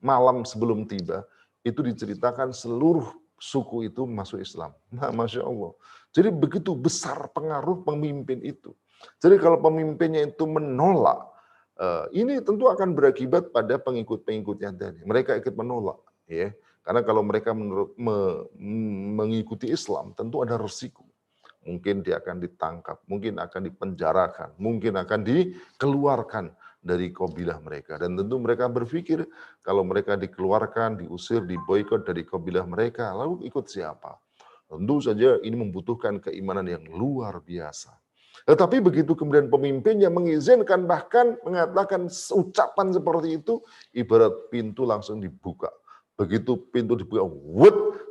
S3: malam sebelum tiba, itu diceritakan seluruh suku itu masuk Islam. Nah, Masya Allah. Jadi begitu besar pengaruh pemimpin itu. Jadi kalau pemimpinnya itu menolak, ini tentu akan berakibat pada pengikut-pengikutnya tadi. Mereka ikut menolak, ya. Karena kalau mereka mengikuti Islam, tentu ada resiko. Mungkin dia akan ditangkap, mungkin akan dipenjarakan, mungkin akan dikeluarkan dari kabilah mereka. Dan tentu mereka berpikir kalau mereka dikeluarkan, diusir, diboikot dari kabilah mereka, lalu ikut siapa? Tentu saja ini membutuhkan keimanan yang luar biasa. Tetapi begitu kemudian pemimpinnya mengizinkan, bahkan mengatakan ucapan seperti itu, ibarat pintu langsung dibuka. Begitu pintu dibuka,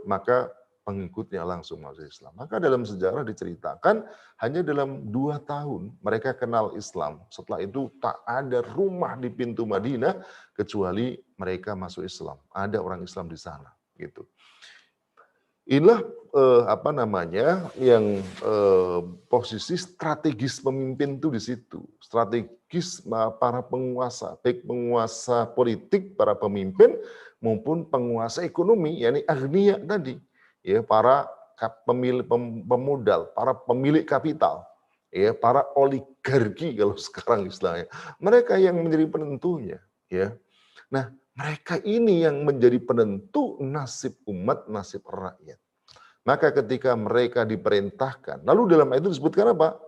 S3: maka pengikutnya langsung masuk Islam. Maka dalam sejarah diceritakan hanya dalam 2 tahun mereka kenal Islam. Setelah itu tak ada rumah di pintu Madinah kecuali mereka masuk Islam. Ada orang Islam di sana, gitu. Inilah yang posisi strategis pemimpin itu di situ. Strategis para penguasa, baik penguasa politik, para pemimpin maupun penguasa ekonomi, yakni agniya tadi. Ya, para pemilik pemodal, para pemilik kapital, ya, para oligarki kalau sekarang istilahnya, mereka yang menjadi penentunya, ya. Nah, mereka ini yang menjadi penentu nasib umat, nasib rakyat. Maka ketika mereka diperintahkan, lalu dalam ayat itu disebutkan apa?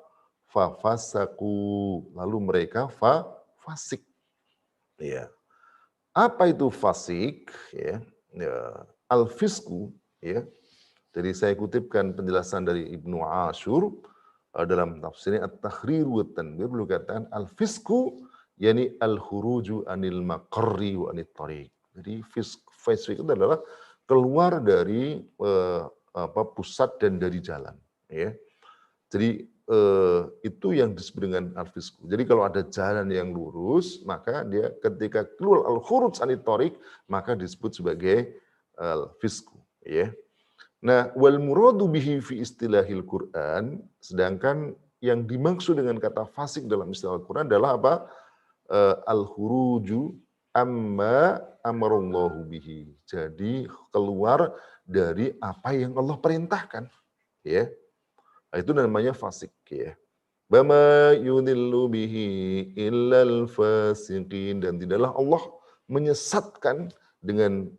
S3: Fafasaku, lalu mereka fasik. Ya. Apa itu fasik? Ya, al-fisku, ya. Jadi saya kutipkan penjelasan dari Ibnu Ashur dalam tafsirnya At-Tahrir wa Tanbir, beliau katakan al-fisku yakni al-khuruju anil maqarri wa anit tariq. Jadi fisq itu adalah keluar dari pusat dan dari jalan, ya. Jadi itu yang disebut dengan al-fisku. Jadi kalau ada jalan yang lurus, maka dia ketika keluar al-khuruj anit tariq, maka disebut sebagai al-fisku, ya. Nah, wal muradu bihi fi istilahil Quran, sedangkan yang dimaksud dengan kata fasik dalam istilah Al-Quran adalah apa? Al-khuruju amma amarallahu bihi. Jadi keluar dari apa yang Allah perintahkan, ya. Itu namanya fasik, ya. Bama yudillu bihi illal fasiqin, dan tidaklah Allah menyesatkan dengan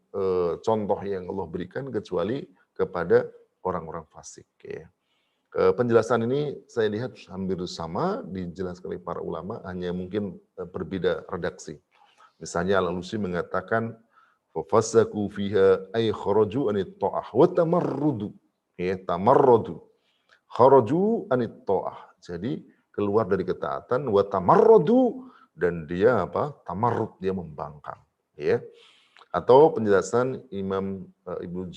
S3: contoh yang Allah berikan kecuali kepada orang-orang fasik, ya. Penjelasan ini saya lihat hampir sama dijelaskan oleh para ulama, hanya mungkin berbeda redaksi. Misalnya Al-Alusi mengatakan fafasaku fiha ay kharaju anit ta'ah wa tamarrudu, ya, tamarrudu, kharaju anit ta'ah, jadi keluar dari ketaatan, wa tamarrudu, dan dia apa? Tamarrud, dia membangkang, ya. Atau penjelasan Imam Ibnu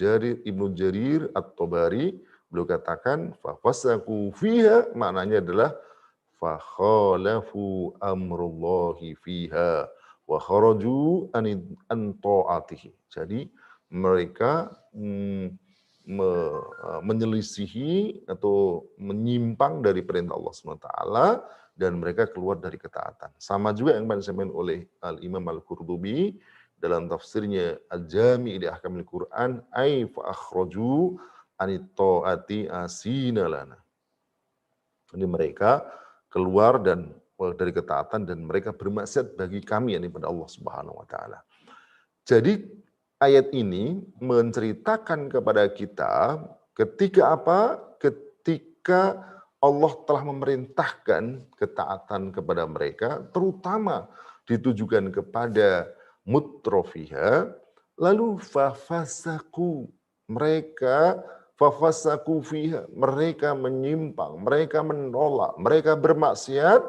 S3: Jarir At-Tabari, beliau katakan fafasaku fiha, maknanya adalah fakhalafu amrullahi fiha wa kharaju an ta'atihi. Jadi mereka menyelisihi atau menyimpang dari perintah Allah SWT dan mereka keluar dari ketaatan. Sama juga yang disampaikan oleh Al-Imam Al-Qurtubi dalam tafsirnya Al-Jami' li Ahkamil Quran, ay fa akhraju anit ta'ati asina lana. Jadi mereka keluar dari ketaatan dan mereka bermaksiat bagi kami, yakni pada Allah Subhanahu wa taala. Jadi ayat ini menceritakan kepada kita ketika apa? Ketika Allah telah memerintahkan ketaatan kepada mereka, terutama ditujukan kepada mutrofiha, lalu fafasaku, mereka fafasaku fiha, mereka menyimpang, mereka menolak, mereka bermaksiat,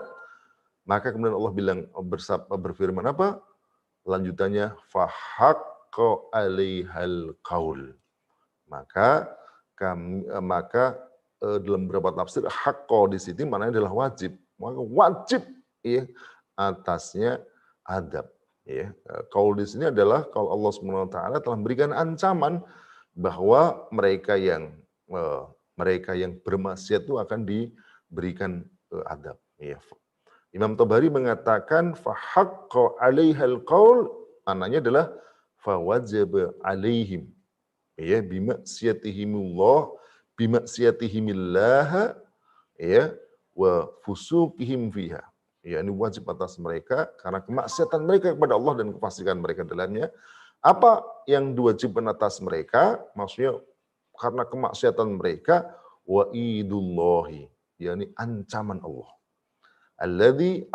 S3: maka kemudian Allah bilang, berfirman apa? Lanjutannya fahaqqa alaihal qaul. Maka dalam beberapa tafsir haqqa di sini maknanya adalah wajib. Maka wajib, ya, atasnya adab. Ya, qaul di sini adalah kalau Allah SWT telah memberikan ancaman bahwa mereka yang bermaksiat itu akan diberikan adab. Ya. Imam Tabari mengatakan fahaqqa 'alaihal qaul, maknanya adalah fawajaba 'alaihim ya bimaksiyatihimillah ya wa fusuqihim fiha. Ya, ini wajib atas mereka karena kemaksiatan mereka kepada Allah dan kefasikan mereka dalamnya. Apa yang diwajibkan atas mereka? Maksudnya karena kemaksiatan mereka wa'idullahi, yakni ancaman Allah. Alladzi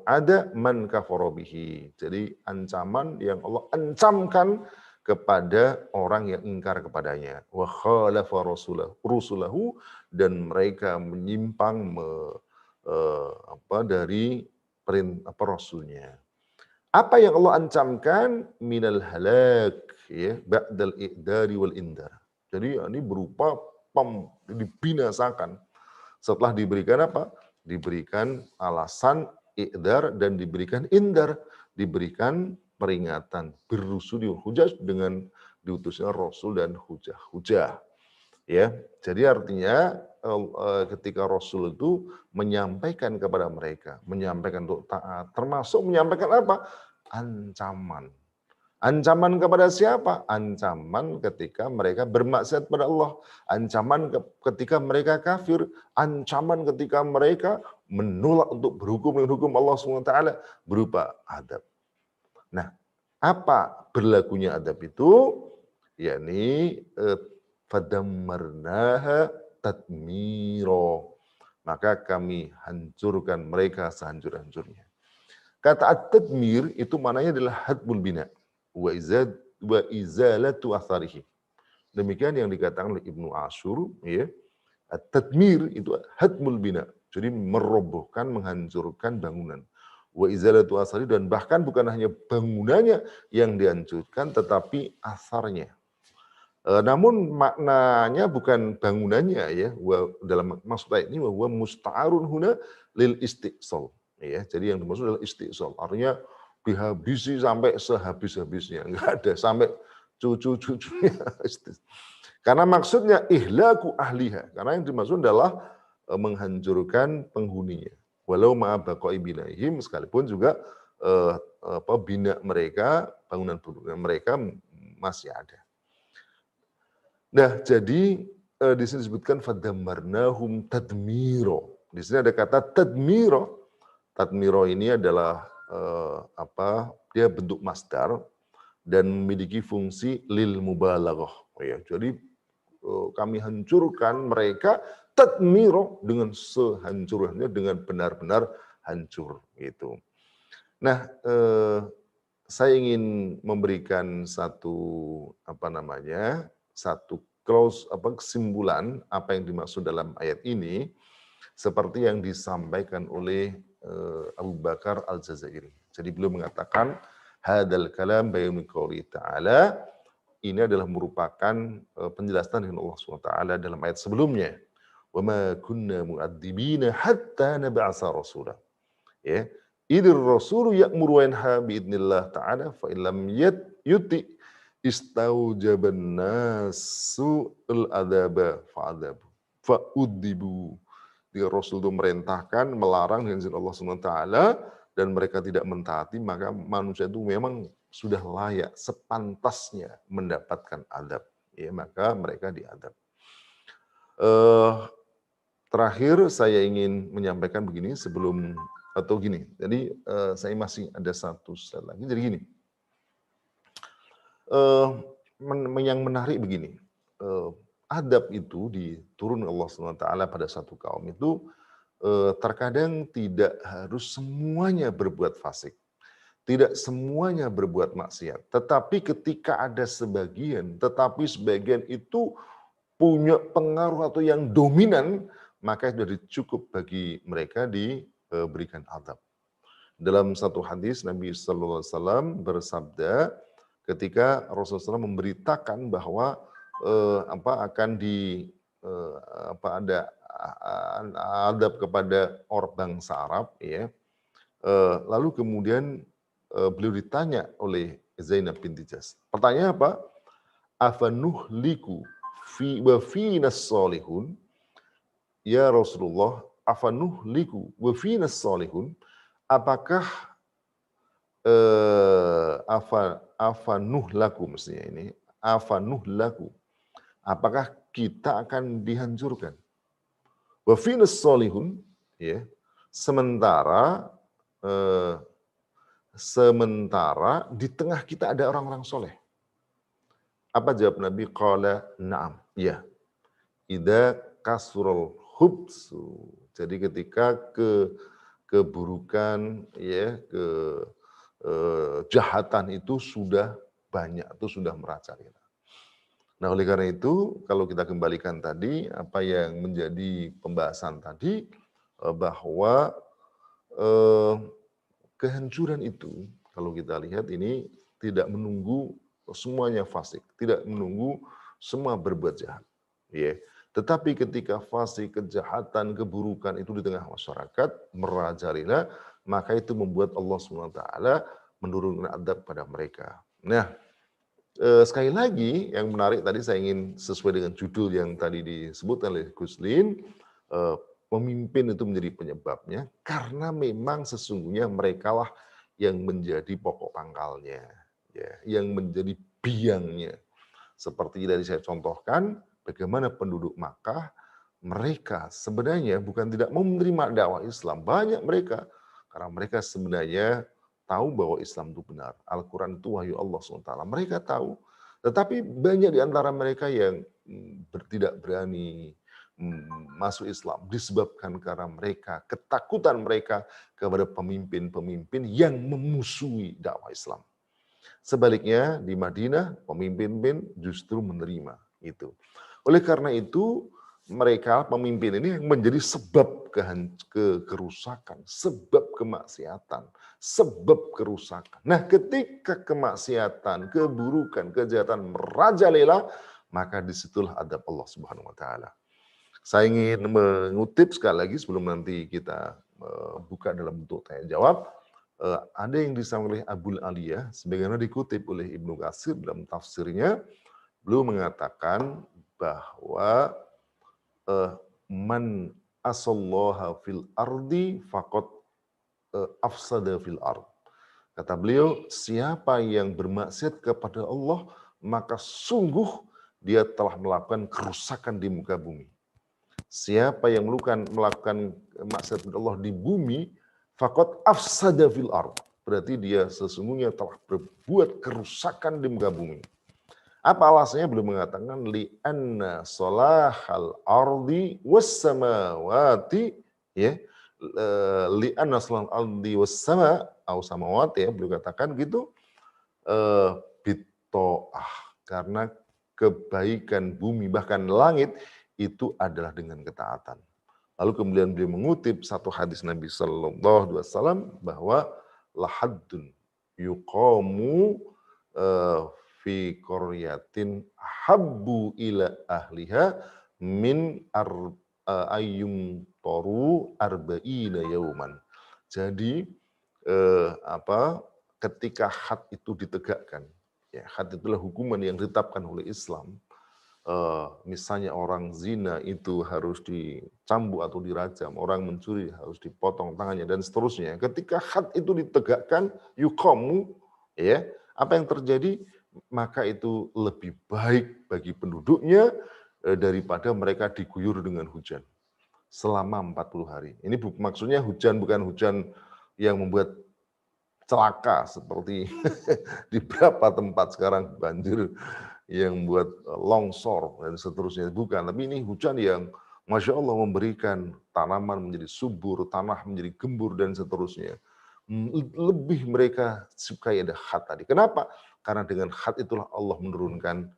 S3: ada man kafara bihi. Jadi ancaman yang Allah ancamkan kepada orang yang ingkar kepadanya. Wa khalafa rusulahu, dan mereka menyimpang dari rasulnya. Apa yang Allah ancamkan? Minal halak ya ba'dal i'dari wal indar. Jadi ini berupa dibinasakan setelah diberikan apa? Diberikan alasan i'dar dan diberikan indar, diberikan peringatan birrusuli wal hujaj dengan diutusnya rasul dan hujah-hujah. Ya, jadi artinya ketika Rasul itu menyampaikan kepada mereka, menyampaikan untuk taat, termasuk menyampaikan apa? Ancaman. Ancaman kepada siapa? Ancaman ketika mereka bermaksiat pada Allah. Ancaman ketika mereka kafir. Ancaman ketika mereka menolak untuk berhukum dengan hukum Allah SWT berupa adab. Nah, apa berlakunya adab itu? Yakni fadammarnaha tadmiro. Maka kami hancurkan mereka sehancur-hancurnya. Kata at-tadmir itu maknanya adalah hadmul bina wa izalatu atharihi. Demikian yang dikatakan oleh Ibnu Ashur, ya. At-tadmir itu hadmul bina, jadi merobohkan, menghancurkan bangunan. Wa izalatu atharihi, dan bahkan bukan hanya bangunannya yang dihancurkan tetapi asarnya. Namun maknanya bukan bangunannya ya, dalam maksud ayat ini bahwa musta'arun huna lil istiqsal. Ya, jadi yang dimaksud adalah istiqsal, artinya dihabisi sampai sehabis-habisnya, enggak ada sampai cucu-cucunya. Karena maksudnya ihlaku ahliha, karena yang dimaksud adalah menghancurkan penghuninya. Walau ma'abaqai binaihim, sekalipun juga bina mereka, bangunan-bangunan mereka masih ada. Nah, jadi di sini disebutkan fadammarnahum tadmiro. Di sini ada kata tadmiro. Tadmiro ini adalah dia bentuk masdar dan memiliki fungsi lil mubalaghah. Ya, jadi kami hancurkan mereka tadmiro, dengan sehancur-hancurnya, dengan benar-benar hancur gitu. Nah, saya ingin memberikan satu kesimpulan apa yang dimaksud dalam ayat ini seperti yang disampaikan oleh Abu Bakar Al-Jazairi. Jadi beliau mengatakan hadal kalam bayanu qouli ta'ala, ini adalah merupakan penjelasan dengan Allah SWT dalam ayat sebelumnya. Wa ma kunna mu'adzibina hatta nab'atsa rasula. Ya, idir rasulu ya'muru wa yanha bi idznillah ta'ala fa illam yuti istaujaban nasu al-adaba fa'adabu fa'udibu. Jika Rasul itu merintahkan, melarang dengan izin Allah SWT, dan mereka tidak mentaati, maka manusia itu memang sudah layak, sepantasnya mendapatkan adab. Ya, maka mereka diadab. Terakhir saya ingin menyampaikan begini jadi saya masih ada satu slide lagi. Jadi gini, yang menarik begini, adab itu diturun Allah SWT pada satu kaum itu terkadang tidak harus semuanya berbuat fasik, tidak semuanya berbuat maksiat. Tetapi ketika ada sebagian itu punya pengaruh atau yang dominan, maka sudah cukup bagi mereka diberikan adab. Dalam satu hadis Nabi SAW bersabda ketika Rasulullah SAW memberitakan bahwa akan ada adab kepada orang bangsa Arab, ya. Lalu kemudian beliau ditanya oleh Zainab binti Jahsh. Pertanyaan apa? Afanuhliku wa finas solihun. Ya Rasulullah, afanuhliku wa finas solihun. Apakah afanuhlaku mestinya ini. Afanuhlaku. Apakah kita akan dihancurkan? Wa finas solihun, ya. Sementara di tengah kita ada orang-orang soleh. Apa jawab Nabi? Qala na'am. Ya. Idza kasral hubsu. Jadi ketika keburukan, ya, kejahatan itu sudah banyak, itu sudah merajalela. Nah, oleh karena itu, kalau kita kembalikan tadi, apa yang menjadi pembahasan tadi, bahwa kehancuran itu, kalau kita lihat ini tidak menunggu semuanya fasik, tidak menunggu semua berbuat jahat. Ya. Tetapi ketika fasik, kejahatan, keburukan itu di tengah masyarakat merajalela, maka itu membuat Allah SWT menurunkan adab pada mereka. Nah, sekali lagi yang menarik tadi saya ingin sesuai dengan judul yang tadi disebutkan oleh Gus Lin, pemimpin itu menjadi penyebabnya karena memang sesungguhnya merekalah yang menjadi pokok pangkalnya, ya, yang menjadi biangnya. Seperti tadi saya contohkan, bagaimana penduduk Makkah, mereka sebenarnya bukan tidak mau menerima dakwah Islam, banyak mereka, karena mereka sebenarnya tahu bahwa Islam itu benar. Al-Quran itu wahyu Allah SWT. Mereka tahu. Tetapi banyak di antara mereka yang tidak berani masuk Islam. Disebabkan karena mereka, ketakutan mereka kepada pemimpin-pemimpin yang memusuhi dakwah Islam. Sebaliknya di Madinah, pemimpin justru menerima itu. Oleh karena itu, mereka pemimpin ini yang menjadi sebab kerusakan, sebab kemaksiatan, sebab kerusakan. Nah, ketika kemaksiatan, keburukan, kejahatan merajalela, maka disitulah adab Allah Subhanahu wa taala. Saya ingin mengutip sekali lagi sebelum nanti kita buka dalam bentuk tanya jawab. Ada yang disampaikan oleh Abul Aliyah, sebagaimana dikutip oleh Ibnu Katsir dalam tafsirnya, beliau mengatakan bahwa man asallaha fil ardi faqad afsada fil ard. Kata beliau, siapa yang bermaksiat kepada Allah, maka sungguh dia telah melakukan kerusakan di muka bumi. Siapa yang melakukan maksiat kepada Allah di bumi, faqad afsada fil ard. Berarti dia sesungguhnya telah berbuat kerusakan di muka bumi. Apa alasannya? Belum mengatakan li'anna salahal ardi was samawati, ya, li'anna salahal ardi was samawati, ya, beliau katakan gitu, bitoah, karena kebaikan bumi bahkan langit itu adalah dengan ketaatan. Lalu kemudian beliau mengutip satu hadis Nabi Sallallahu Alaihi Wasallam bahwa lahaddun yuqamu fi qaryatin habbu ila ahliha min ayyum toru arba'ina yauman. Jadi ketika had itu ditegakkan, ya, had itulah hukuman yang ditetapkan oleh Islam. Misalnya orang zina itu harus dicambuk atau dirajam, orang mencuri harus dipotong tangannya dan seterusnya. Ketika had itu ditegakkan, yuqamu, ya, apa yang terjadi? Maka itu lebih baik bagi penduduknya daripada mereka diguyur dengan hujan selama 40 hari. Ini maksudnya hujan bukan hujan yang membuat celaka seperti di beberapa tempat sekarang banjir yang membuat longsor dan seterusnya. Bukan, tapi ini hujan yang Masya Allah memberikan tanaman menjadi subur, tanah menjadi gembur dan seterusnya. Lebih mereka sukai ada had tadi. Kenapa? Karena dengan had itulah Allah menurunkan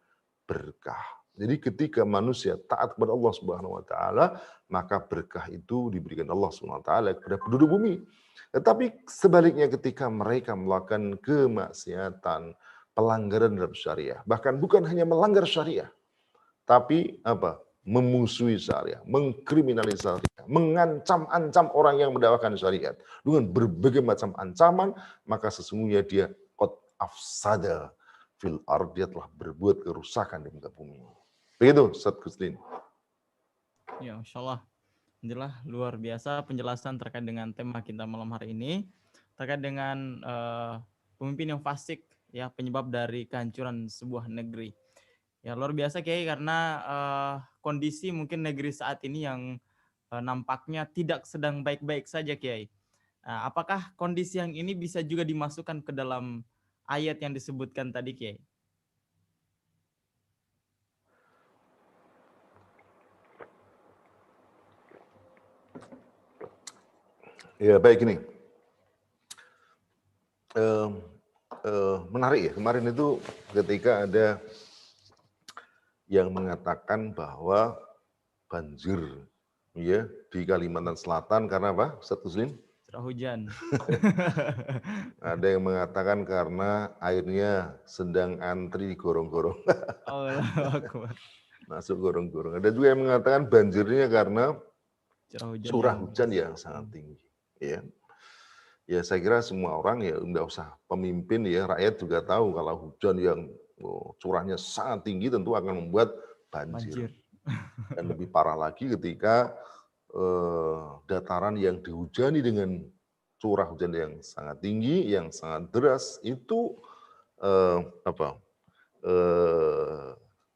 S3: berkah. Jadi ketika manusia taat kepada Allah Subhanahu wa taala, maka berkah itu diberikan Allah Subhanahu wa taala kepada penduduk bumi. Tetapi sebaliknya ketika mereka melakukan kemaksiatan, pelanggaran dalam syariah, bahkan bukan hanya melanggar syariah, tapi memusuhi syariah, mengkriminalisasi syariah, mengancam-ancam orang yang mendakwakan syariat dengan berbagai macam ancaman, maka sesungguhnya dia qad afsada fil ard, dia telah berbuat kerusakan di muka bumi. Begitu Ustaz Guslin.
S2: Ya, Masya Allah. Alhamdulillah luar biasa penjelasan terkait dengan tema kita malam hari ini. Terkait dengan pemimpin yang fasik, ya, penyebab dari kehancuran sebuah negeri. Ya, luar biasa Kiai, karena kondisi mungkin negeri saat ini yang nampaknya tidak sedang baik-baik saja Kiai. Nah, apakah kondisi yang ini bisa juga dimasukkan ke dalam ayat yang disebutkan tadi Kiai?
S3: Ya baik, ini menarik ya, kemarin itu ketika ada yang mengatakan bahwa banjir ya di Kalimantan Selatan karena apa, Ustaz Guslin?
S2: Curah hujan.
S3: Ada yang mengatakan karena airnya sedang antri di gorong-gorong.
S2: Allahu Akbar.
S3: Masuk gorong-gorong. Ada juga yang mengatakan banjirnya karena curah hujan yang sangat tinggi. Ya saya kira semua orang ya nggak usah pemimpin ya, rakyat juga tahu kalau hujan yang curahnya sangat tinggi tentu akan membuat banjir. Dan lebih parah lagi ketika dataran yang dihujani dengan curah hujan yang sangat tinggi, yang sangat deras itu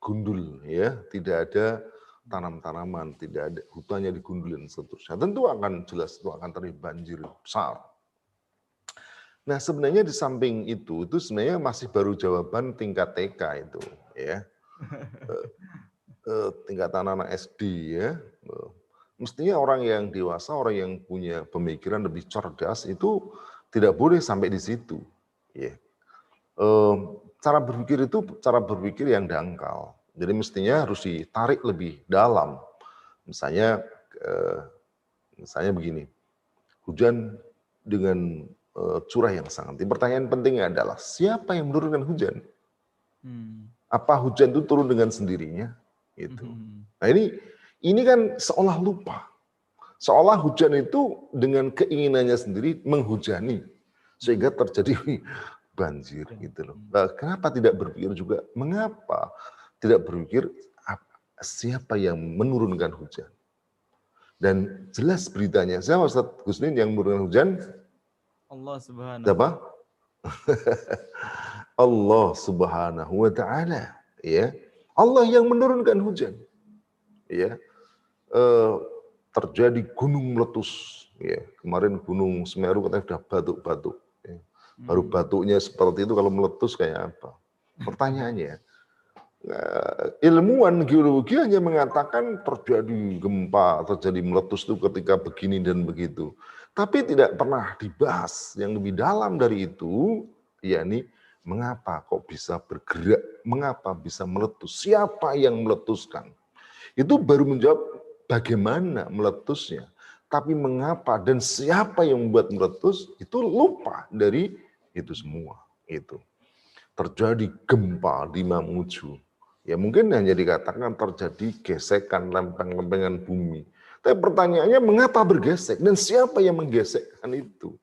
S3: gundul ya, tidak ada tanam-tanaman, tidak ada hutannya digundul dan seterusnya. Tentu akan jelas itu akan terjadi banjir besar. Nah sebenarnya di samping itu sebenarnya masih baru jawaban tingkat TK itu ya, tingkat anak-anak SD ya. Mestinya orang yang dewasa, orang yang punya pemikiran lebih cerdas itu tidak boleh sampai di situ. Ya. Cara berpikir itu cara berpikir yang dangkal. Jadi mestinya harus ditarik lebih dalam. Misalnya begini, hujan dengan curah yang sangat tinggi. Pertanyaan pentingnya adalah siapa yang menurunkan hujan? Apa hujan itu turun dengan sendirinya? Gitu. Nah ini kan seolah lupa. Seolah hujan itu dengan keinginannya sendiri menghujani sehingga terjadi banjir gitu loh. Nah, kenapa tidak berpikir juga mengapa tidak berpikir siapa yang menurunkan hujan? Dan jelas beritanya, siapa Ustaz Guslin yang menurunkan hujan?
S2: Allah Subhanahu.
S3: Siapa? Allah Subhanahu wa taala, ya. Allah yang menurunkan hujan. Ya. Terjadi gunung meletus, ya. Kemarin Gunung Semeru katanya sudah batuk-batuk. Ya. Baru batuknya seperti itu, kalau meletus kayak apa? Pertanyaannya, ilmuwan geologi hanya mengatakan terjadi gempa, terjadi meletus itu ketika begini dan begitu. Tapi tidak pernah dibahas yang lebih dalam dari itu, yakni mengapa kok bisa bergerak, mengapa bisa meletus, siapa yang meletuskan. Itu baru menjawab bagaimana meletusnya. Tapi mengapa dan siapa yang membuat meletus, itu lupa dari itu semua. Itu terjadi gempa di Mamuju. Ya mungkin hanya dikatakan terjadi gesekan lempeng-lempengan bumi. Tapi pertanyaannya mengapa bergesek dan siapa yang menggesekkan itu?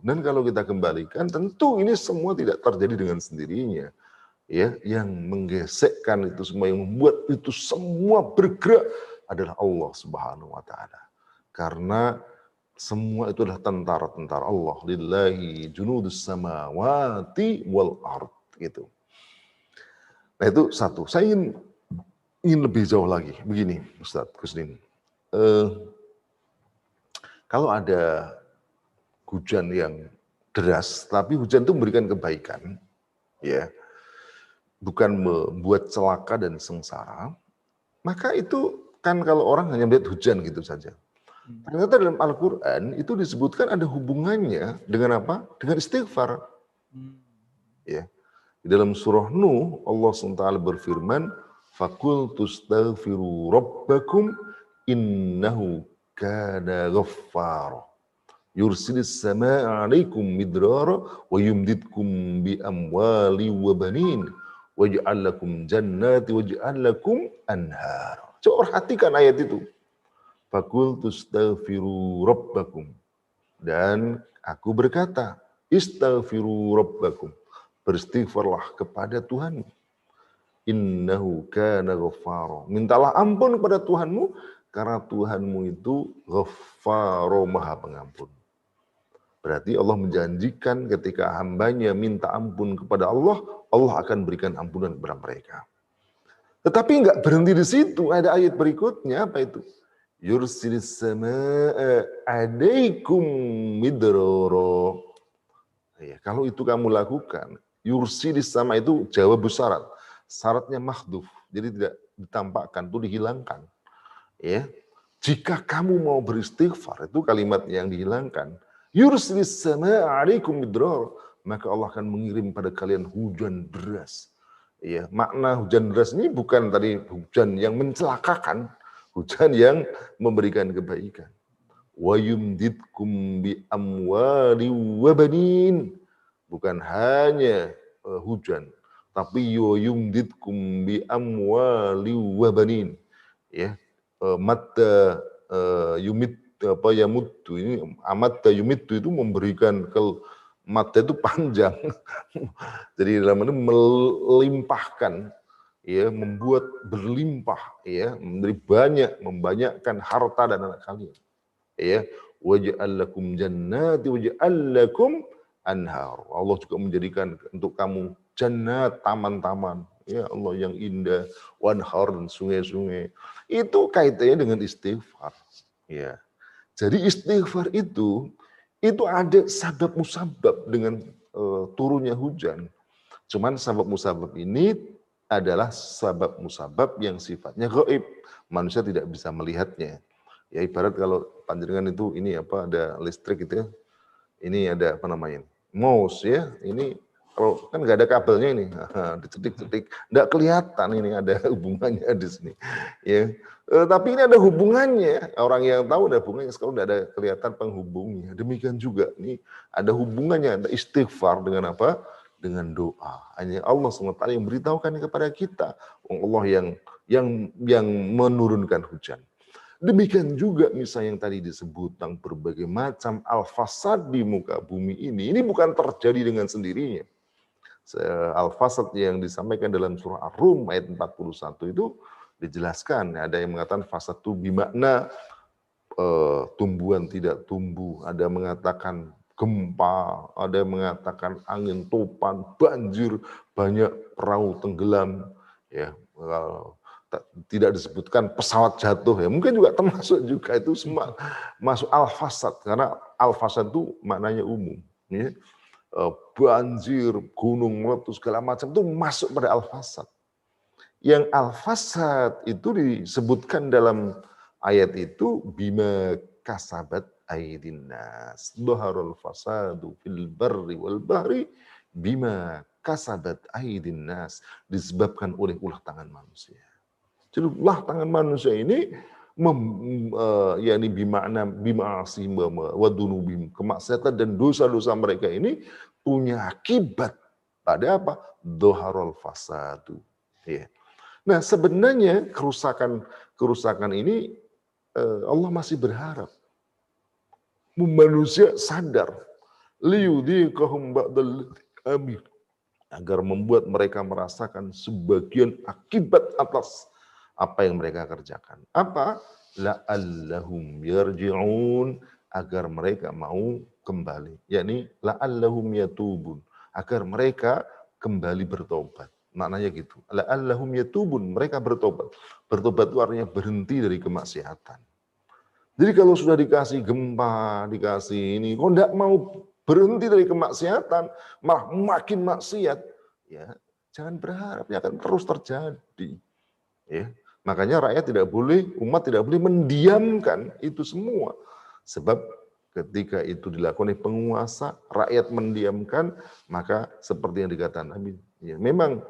S3: Dan kalau kita kembalikan tentu ini semua tidak terjadi dengan sendirinya. Ya, yang menggesekkan itu semua, yang membuat itu semua bergerak adalah Allah Subhanahu wa taala. Karena semua itu adalah tentara-tentara Allah. Lillahi junudus samawati wal ard gitu. Nah itu satu. Saya ingin lebih jauh lagi. Begini, Ustaz Guslin. Kalau ada hujan yang deras, tapi hujan itu memberikan kebaikan, ya, bukan membuat celaka dan sengsara, maka itu kan kalau orang hanya melihat hujan gitu saja. Ternyata dalam Al-Quran itu disebutkan ada hubungannya dengan apa? Dengan istighfar. Ya. Di dalam surah Nuh, Allah SWT berfirman, فَقُلْ تُسْتَغْفِرُوا رَبَّكُمْ إِنَّهُ كَانَ غَفَّارًا يُرْسِلِ السَّمَاءَ عَلَيْكُمْ مِدْرَارًا وَيُمْدِدْكُمْ بِأَمْوَالٍ وَبَنِينَ وَيَجْعَلْ لَكُمْ جَنَّاتٍ وَيَجْعَلْ لَكُمْ أَنْهَارًا. Coba perhatikan ayat itu. فَقُلْ تُسْتَغْفِرُوا رَبَّكُمْ. Dan aku berkata, istaghfiru rabbakum. Beristighfarlah kepada Tuhanmu. Innahu kana ghaffara. Mintalah ampun kepada Tuhanmu karena Tuhanmu itu Ghaffaro, Maha Pengampun. Berarti Allah menjanjikan ketika hambanya minta ampun kepada Allah, Allah akan berikan ampunan kepada mereka. Tetapi enggak berhenti di situ, ada ayat berikutnya, apa itu? Yursilis samaa alaikum midrara. Ya, kalau itu kamu lakukan, yursilis sama itu jawab syarat. Syaratnya mahdhuf, jadi tidak ditampakkan, itu dihilangkan. Ya. Jika kamu mau beristighfar, itu kalimat yang dihilangkan. Yursilis samaa alaikum midrar, maka Allah akan mengirim pada kalian hujan deras. Ya, makna hujan deras ini bukan tadi hujan yang mencelakakan, hujan yang memberikan kebaikan. Wa yumditkum bi amwali wa banin. Bukan hanya hujan, tapi wa yumditkum bi amwali wa banin. Ya, matta yumit apa yamuttu ini amatta yumittu itu memberikan mata itu panjang. Jadi dalam ini melimpahkan, ya, membuat berlimpah, ya, memberi banyak, membanyakkan harta dan anak kalian. Ya, waj'al lakum jannati waj'al lakum anhar. Allah juga menjadikan untuk kamu jannat, taman-taman, ya Allah yang indah, wanhar dan sungai-sungai. Itu kaitannya dengan istighfar. Ya. Jadi istighfar itu ada sabab musabab dengan turunnya hujan. Cuman sabab musabab ini adalah sabab musabab yang sifatnya gaib. Manusia tidak bisa melihatnya. Ya ibarat kalau panjenengan itu ini apa ada listrik gitu ya. Ini ada apa namanya? Mouse ya. Ini kalau kan nggak ada kabelnya ini, dicetik-cetik, nggak kelihatan ini ada hubungannya di sini. Ya, tapi ini ada hubungannya. Orang yang tahu ada hubungannya, kalau nggak ada kelihatan penghubungnya. Demikian juga ini ada hubungannya, ada istighfar dengan apa? Dengan doa. Hanya Allah SWT yang beritahukan kepada kita, Allah yang menurunkan hujan. Demikian juga misalnya yang tadi disebut tentang berbagai macam al-fasad di muka bumi ini bukan terjadi dengan sendirinya. Al-fasad yang disampaikan dalam surah Ar-Rum ayat 41 itu dijelaskan. Ada yang mengatakan fasad itu bermakna tumbuhan tidak tumbuh, ada yang mengatakan gempa, ada yang mengatakan angin topan, banjir, banyak perahu tenggelam, ya. Kalau tidak disebutkan pesawat jatuh, ya mungkin juga termasuk juga itu semua masuk al-fasad, karena al-fasad itu maknanya umum, ya. Banjir, gunung meletus segala macam itu masuk pada al-fasad. Yang al-fasad itu disebutkan dalam ayat itu bima kasabat aydin nas. Dhaharul fasadu fil barri wal bahri bima kasabat aydin nas, disebabkan oleh ulah tangan manusia. Jadi ulah tangan manusia ini yakni bima'asihim wa dunubihim, kemaksiatan dan dosa-dosa mereka ini punya akibat pada apa? Dhaharul fasadu. Ya. Nah, sebenarnya kerusakan ini Allah masih berharap manusia sadar liyudhiqahum ba'dal amir, agar membuat mereka merasakan sebagian akibat atas apa yang mereka kerjakan. Apa? La'allahum yarji'un, agar mereka mau kembali. Yakni la'allahum yatubun, agar mereka kembali bertobat. Maknanya gitu. La'allahum yatubun, mereka bertobat. Bertobat itu artinya berhenti dari kemaksiatan. Jadi kalau sudah dikasih gempa, dikasih ini, kok enggak mau berhenti dari kemaksiatan, malah makin maksiat, ya jangan berharap ya akan terus terjadi. Ya. Makanya rakyat tidak boleh, umat tidak boleh mendiamkan itu semua. Sebab ketika itu dilakukan oleh penguasa, rakyat mendiamkan, maka seperti yang dikatakan Nabi, ya, memang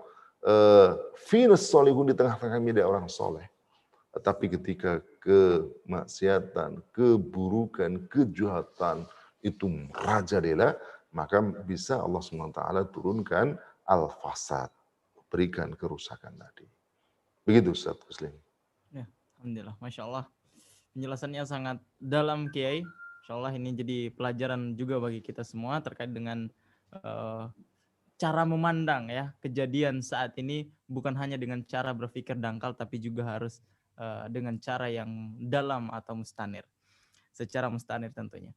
S3: finas solihun, di tengah-tengah kami ada orang soleh. Tetapi ketika kemaksiatan, keburukan, kejahatan itu merajalela, maka bisa Allah SWT turunkan al-fasad, berikan kerusakan tadi. Begitu Ustaz Muslim.
S2: Ya, alhamdulillah, masya Allah. Penjelasannya sangat dalam, Kiai. Insya Allah ini jadi pelajaran juga bagi kita semua terkait dengan cara memandang ya kejadian saat ini bukan hanya dengan cara berpikir dangkal tapi juga harus dengan cara yang dalam atau mustanir, secara mustanir tentunya.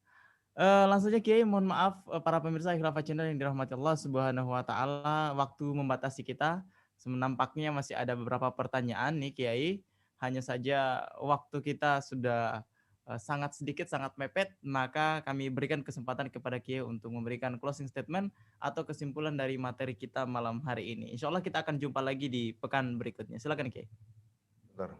S2: Langsung saja Kiai, mohon maaf para pemirsa Khilafah Channel yang dirahmati Allah Subhanahu wa taala, waktu membatasi kita. Nampaknya masih ada beberapa pertanyaan nih Kiai. Hanya saja waktu kita sudah sangat sedikit, sangat mepet, maka kami berikan kesempatan kepada Kiai untuk memberikan closing statement atau kesimpulan dari materi kita malam hari ini. Insya Allah kita akan jumpa lagi di pekan berikutnya. Silakan Kiai.
S3: Bentar.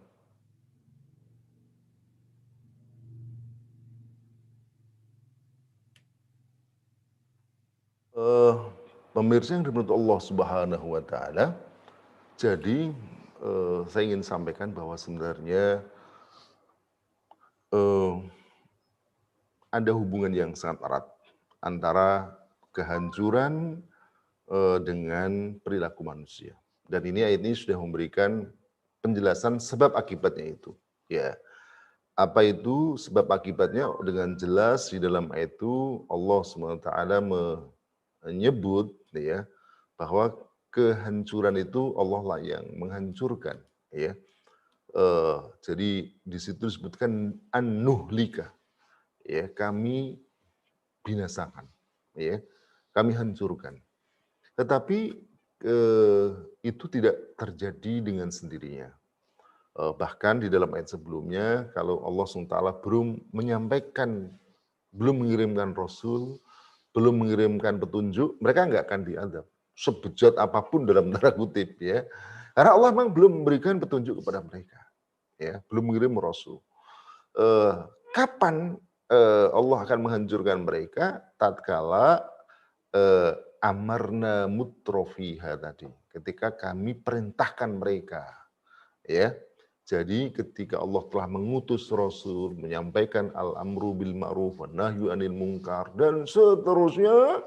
S3: Pemirsa yang dirahmati Allah Subhanahu wa taala, jadi saya ingin sampaikan bahwa sebenarnya ada hubungan yang sangat erat antara kehancuran dengan perilaku manusia. Dan ini ayat ini sudah memberikan penjelasan sebab akibatnya itu. Ya, apa itu sebab akibatnya dengan jelas di dalam ayat itu Allah SWT menyebut ya bahwa kehancuran itu Allah lah yang menghancurkan ya. Jadi di situ disebutkan an-nuhlika ya, kami binasakan ya, kami hancurkan. Tetapi itu tidak terjadi dengan sendirinya. Bahkan di dalam ayat sebelumnya, kalau Allah SWT belum menyampaikan, belum mengirimkan Rasul, belum mengirimkan petunjuk, mereka nggak akan diadab. Sebejat apapun dalam tanda kutip ya. Karena Allah memang belum memberikan petunjuk kepada mereka. Ya, belum mengirim Rasul. Kapan Allah akan menghancurkan mereka? Tatkala amarna mutrofiha tadi, ketika kami perintahkan mereka, ya. Jadi ketika Allah telah mengutus Rasul, menyampaikan al-amru bil ma'ruf wa nahyu anil munkar dan seterusnya,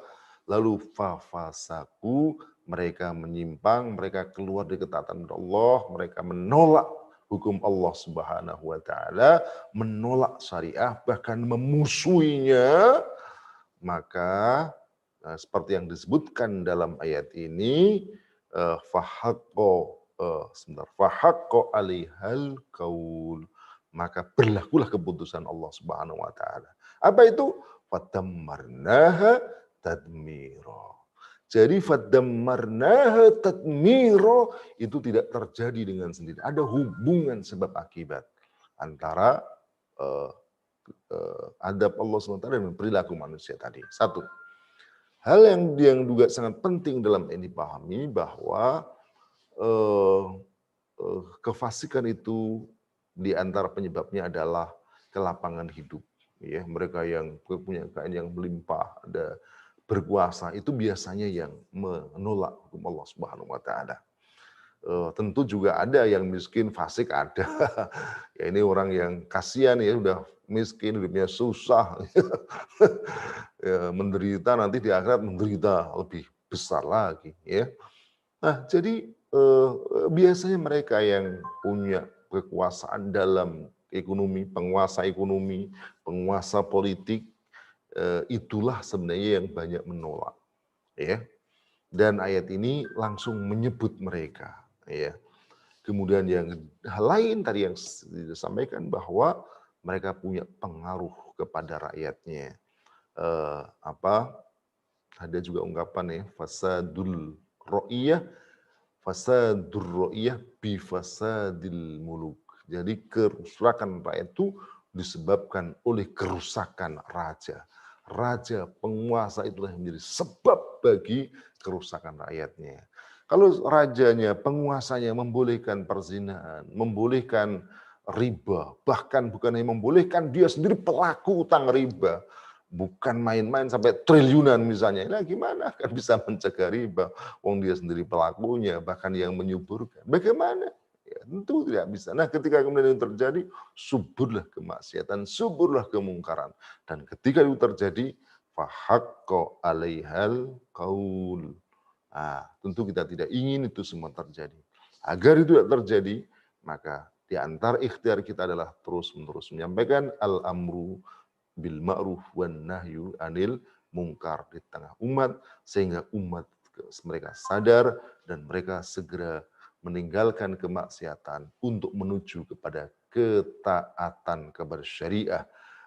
S3: lalu fafasaku, mereka menyimpang, mereka keluar dari ketaatan Allah, mereka menolak hukum Allah Subhanahu wa taala, menolak syariah, bahkan memusuhinya, maka seperti yang disebutkan dalam ayat ini, fahaqqo alihal qaul, maka berlakulah keputusan Allah Subhanahu wa taala. Apa itu? Fadammarnaha tadmira. Jadi fadammarnaha tadmira itu tidak terjadi dengan sendiri. Ada hubungan sebab akibat antara adab Allah SWT dan perilaku manusia tadi. Satu. Hal yang juga sangat penting dalam ini dipahami bahwa kefasikan itu di antara penyebabnya adalah kelapangan hidup. Ya, mereka yang punya kekayaan yang melimpah, ada berkuasa, itu biasanya yang menolak hukum Allah Subhanahu wa taala. Tentu juga ada yang miskin, fasik ada. Ya, ini orang yang kasihan ya, udah miskin, hidupnya susah. Ya, menderita, nanti di akhirat menderita lebih besar lagi ya. Nah, jadi biasanya mereka yang punya kekuasaan dalam ekonomi, penguasa politik, itulah sebenarnya yang banyak menolak ya. Dan ayat ini langsung menyebut mereka ya. Kemudian yang hal lain tadi yang disampaikan bahwa mereka punya pengaruh kepada rakyatnya. Ada juga ungkapan ya, fasadul ro'iyah bifasadil muluk. Jadi kerusakan rakyat itu disebabkan oleh kerusakan raja. Raja, penguasa itulah yang menjadi sebab bagi kerusakan rakyatnya. Kalau rajanya, penguasanya membolehkan perzinahan, membolehkan riba, bahkan bukan hanya membolehkan, dia sendiri pelaku utang riba, bukan main-main sampai triliunan misalnya. Nah, gimana akan bisa mencegah riba? Wong dia sendiri pelakunya, bahkan yang menyuburkan. Bagaimana? Ya, tentu tidak bisa. Nah, ketika kemudian itu terjadi, suburlah kemaksiatan, suburlah kemungkaran. Dan ketika itu terjadi, fahaqqo alaihal qaul. Nah, tentu kita tidak ingin itu semua terjadi. Agar itu tidak terjadi, maka di antara ikhtiar kita adalah terus-menerus menyampaikan al-amru bil ma'ruf wan nahyu anil mungkar di tengah umat, sehingga umat mereka sadar dan mereka segera meninggalkan kemaksiatan untuk menuju kepada ketaatan kepada syariah,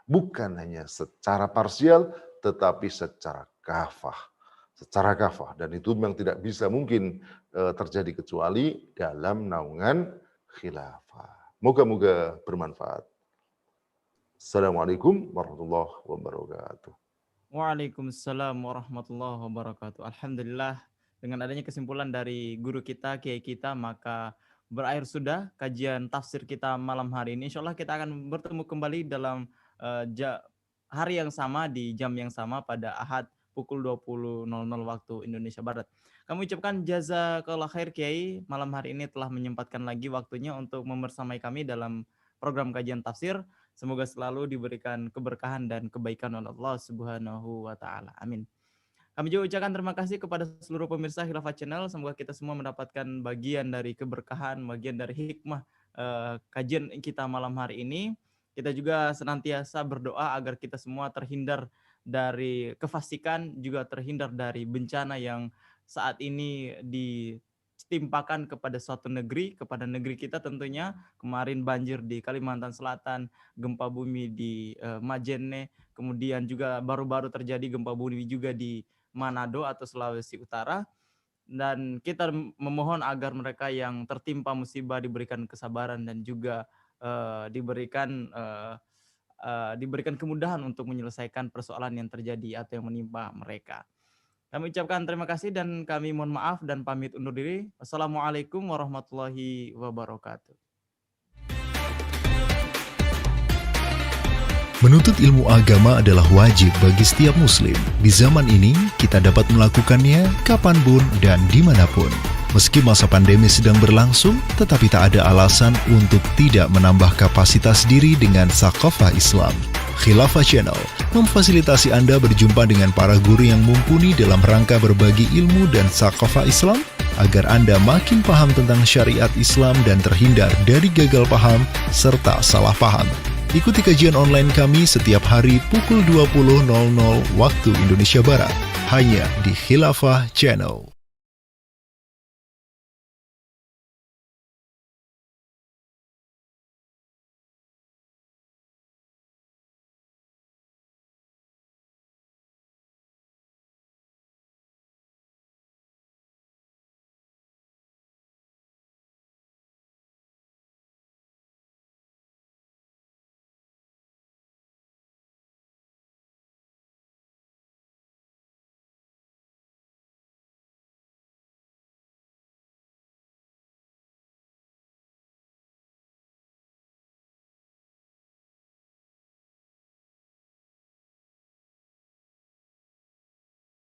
S3: bukan hanya secara parsial tetapi secara kafah. Secara kafah, dan itu memang tidak bisa mungkin terjadi kecuali dalam naungan khilafah. Moga-moga bermanfaat. Assalamualaikum warahmatullahi wabarakatuh.
S2: Waalaikumsalam warahmatullahi wabarakatuh. Alhamdulillah, dengan adanya kesimpulan dari guru kita, kiai kita, maka berakhir sudah kajian tafsir kita malam hari ini. Insya Allah kita akan bertemu kembali dalam hari yang sama, di jam yang sama pada Ahad pukul 20.00 waktu Indonesia Barat. Kami ucapkan jazakallah khair Kiai, malam hari ini telah menyempatkan lagi waktunya untuk membersamai kami dalam program kajian tafsir. Semoga selalu diberikan keberkahan dan kebaikan oleh Allah Subhanahu wa taala. Amin. Kami juga ucapkan terima kasih kepada seluruh pemirsa Khilafah Channel. Semoga kita semua mendapatkan bagian dari keberkahan, bagian dari hikmah kajian kita malam hari ini. Kita juga senantiasa berdoa agar kita semua terhindar dari kefasikan, juga terhindar dari bencana yang saat ini ditimpakan kepada suatu negeri, kepada negeri kita tentunya. Kemarin banjir di Kalimantan Selatan, gempa bumi di Majene, kemudian juga baru-baru terjadi gempa bumi juga di Manado atau Sulawesi Utara. Dan kita memohon agar mereka yang tertimpa musibah diberikan kesabaran dan juga diberikan kemudahan untuk menyelesaikan persoalan yang terjadi atau yang menimpa mereka. Kami ucapkan terima kasih dan kami mohon maaf dan pamit undur diri. Wassalamualaikum warahmatullahi wabarakatuh.
S1: Menuntut ilmu agama adalah wajib bagi setiap muslim. Di zaman ini, kita dapat melakukannya kapanpun dan dimanapun. Meski masa pandemi sedang berlangsung, tetapi tak ada alasan untuk tidak menambah kapasitas diri dengan Thaqafah Islam. Khilafah Channel memfasilitasi Anda berjumpa dengan para guru yang mumpuni dalam rangka berbagi ilmu dan Thaqafah Islam, agar Anda makin paham tentang syariat Islam dan terhindar dari gagal paham serta salah paham. Ikuti kajian online kami setiap hari pukul 20.00 waktu Indonesia Barat, hanya di Khilafah Channel.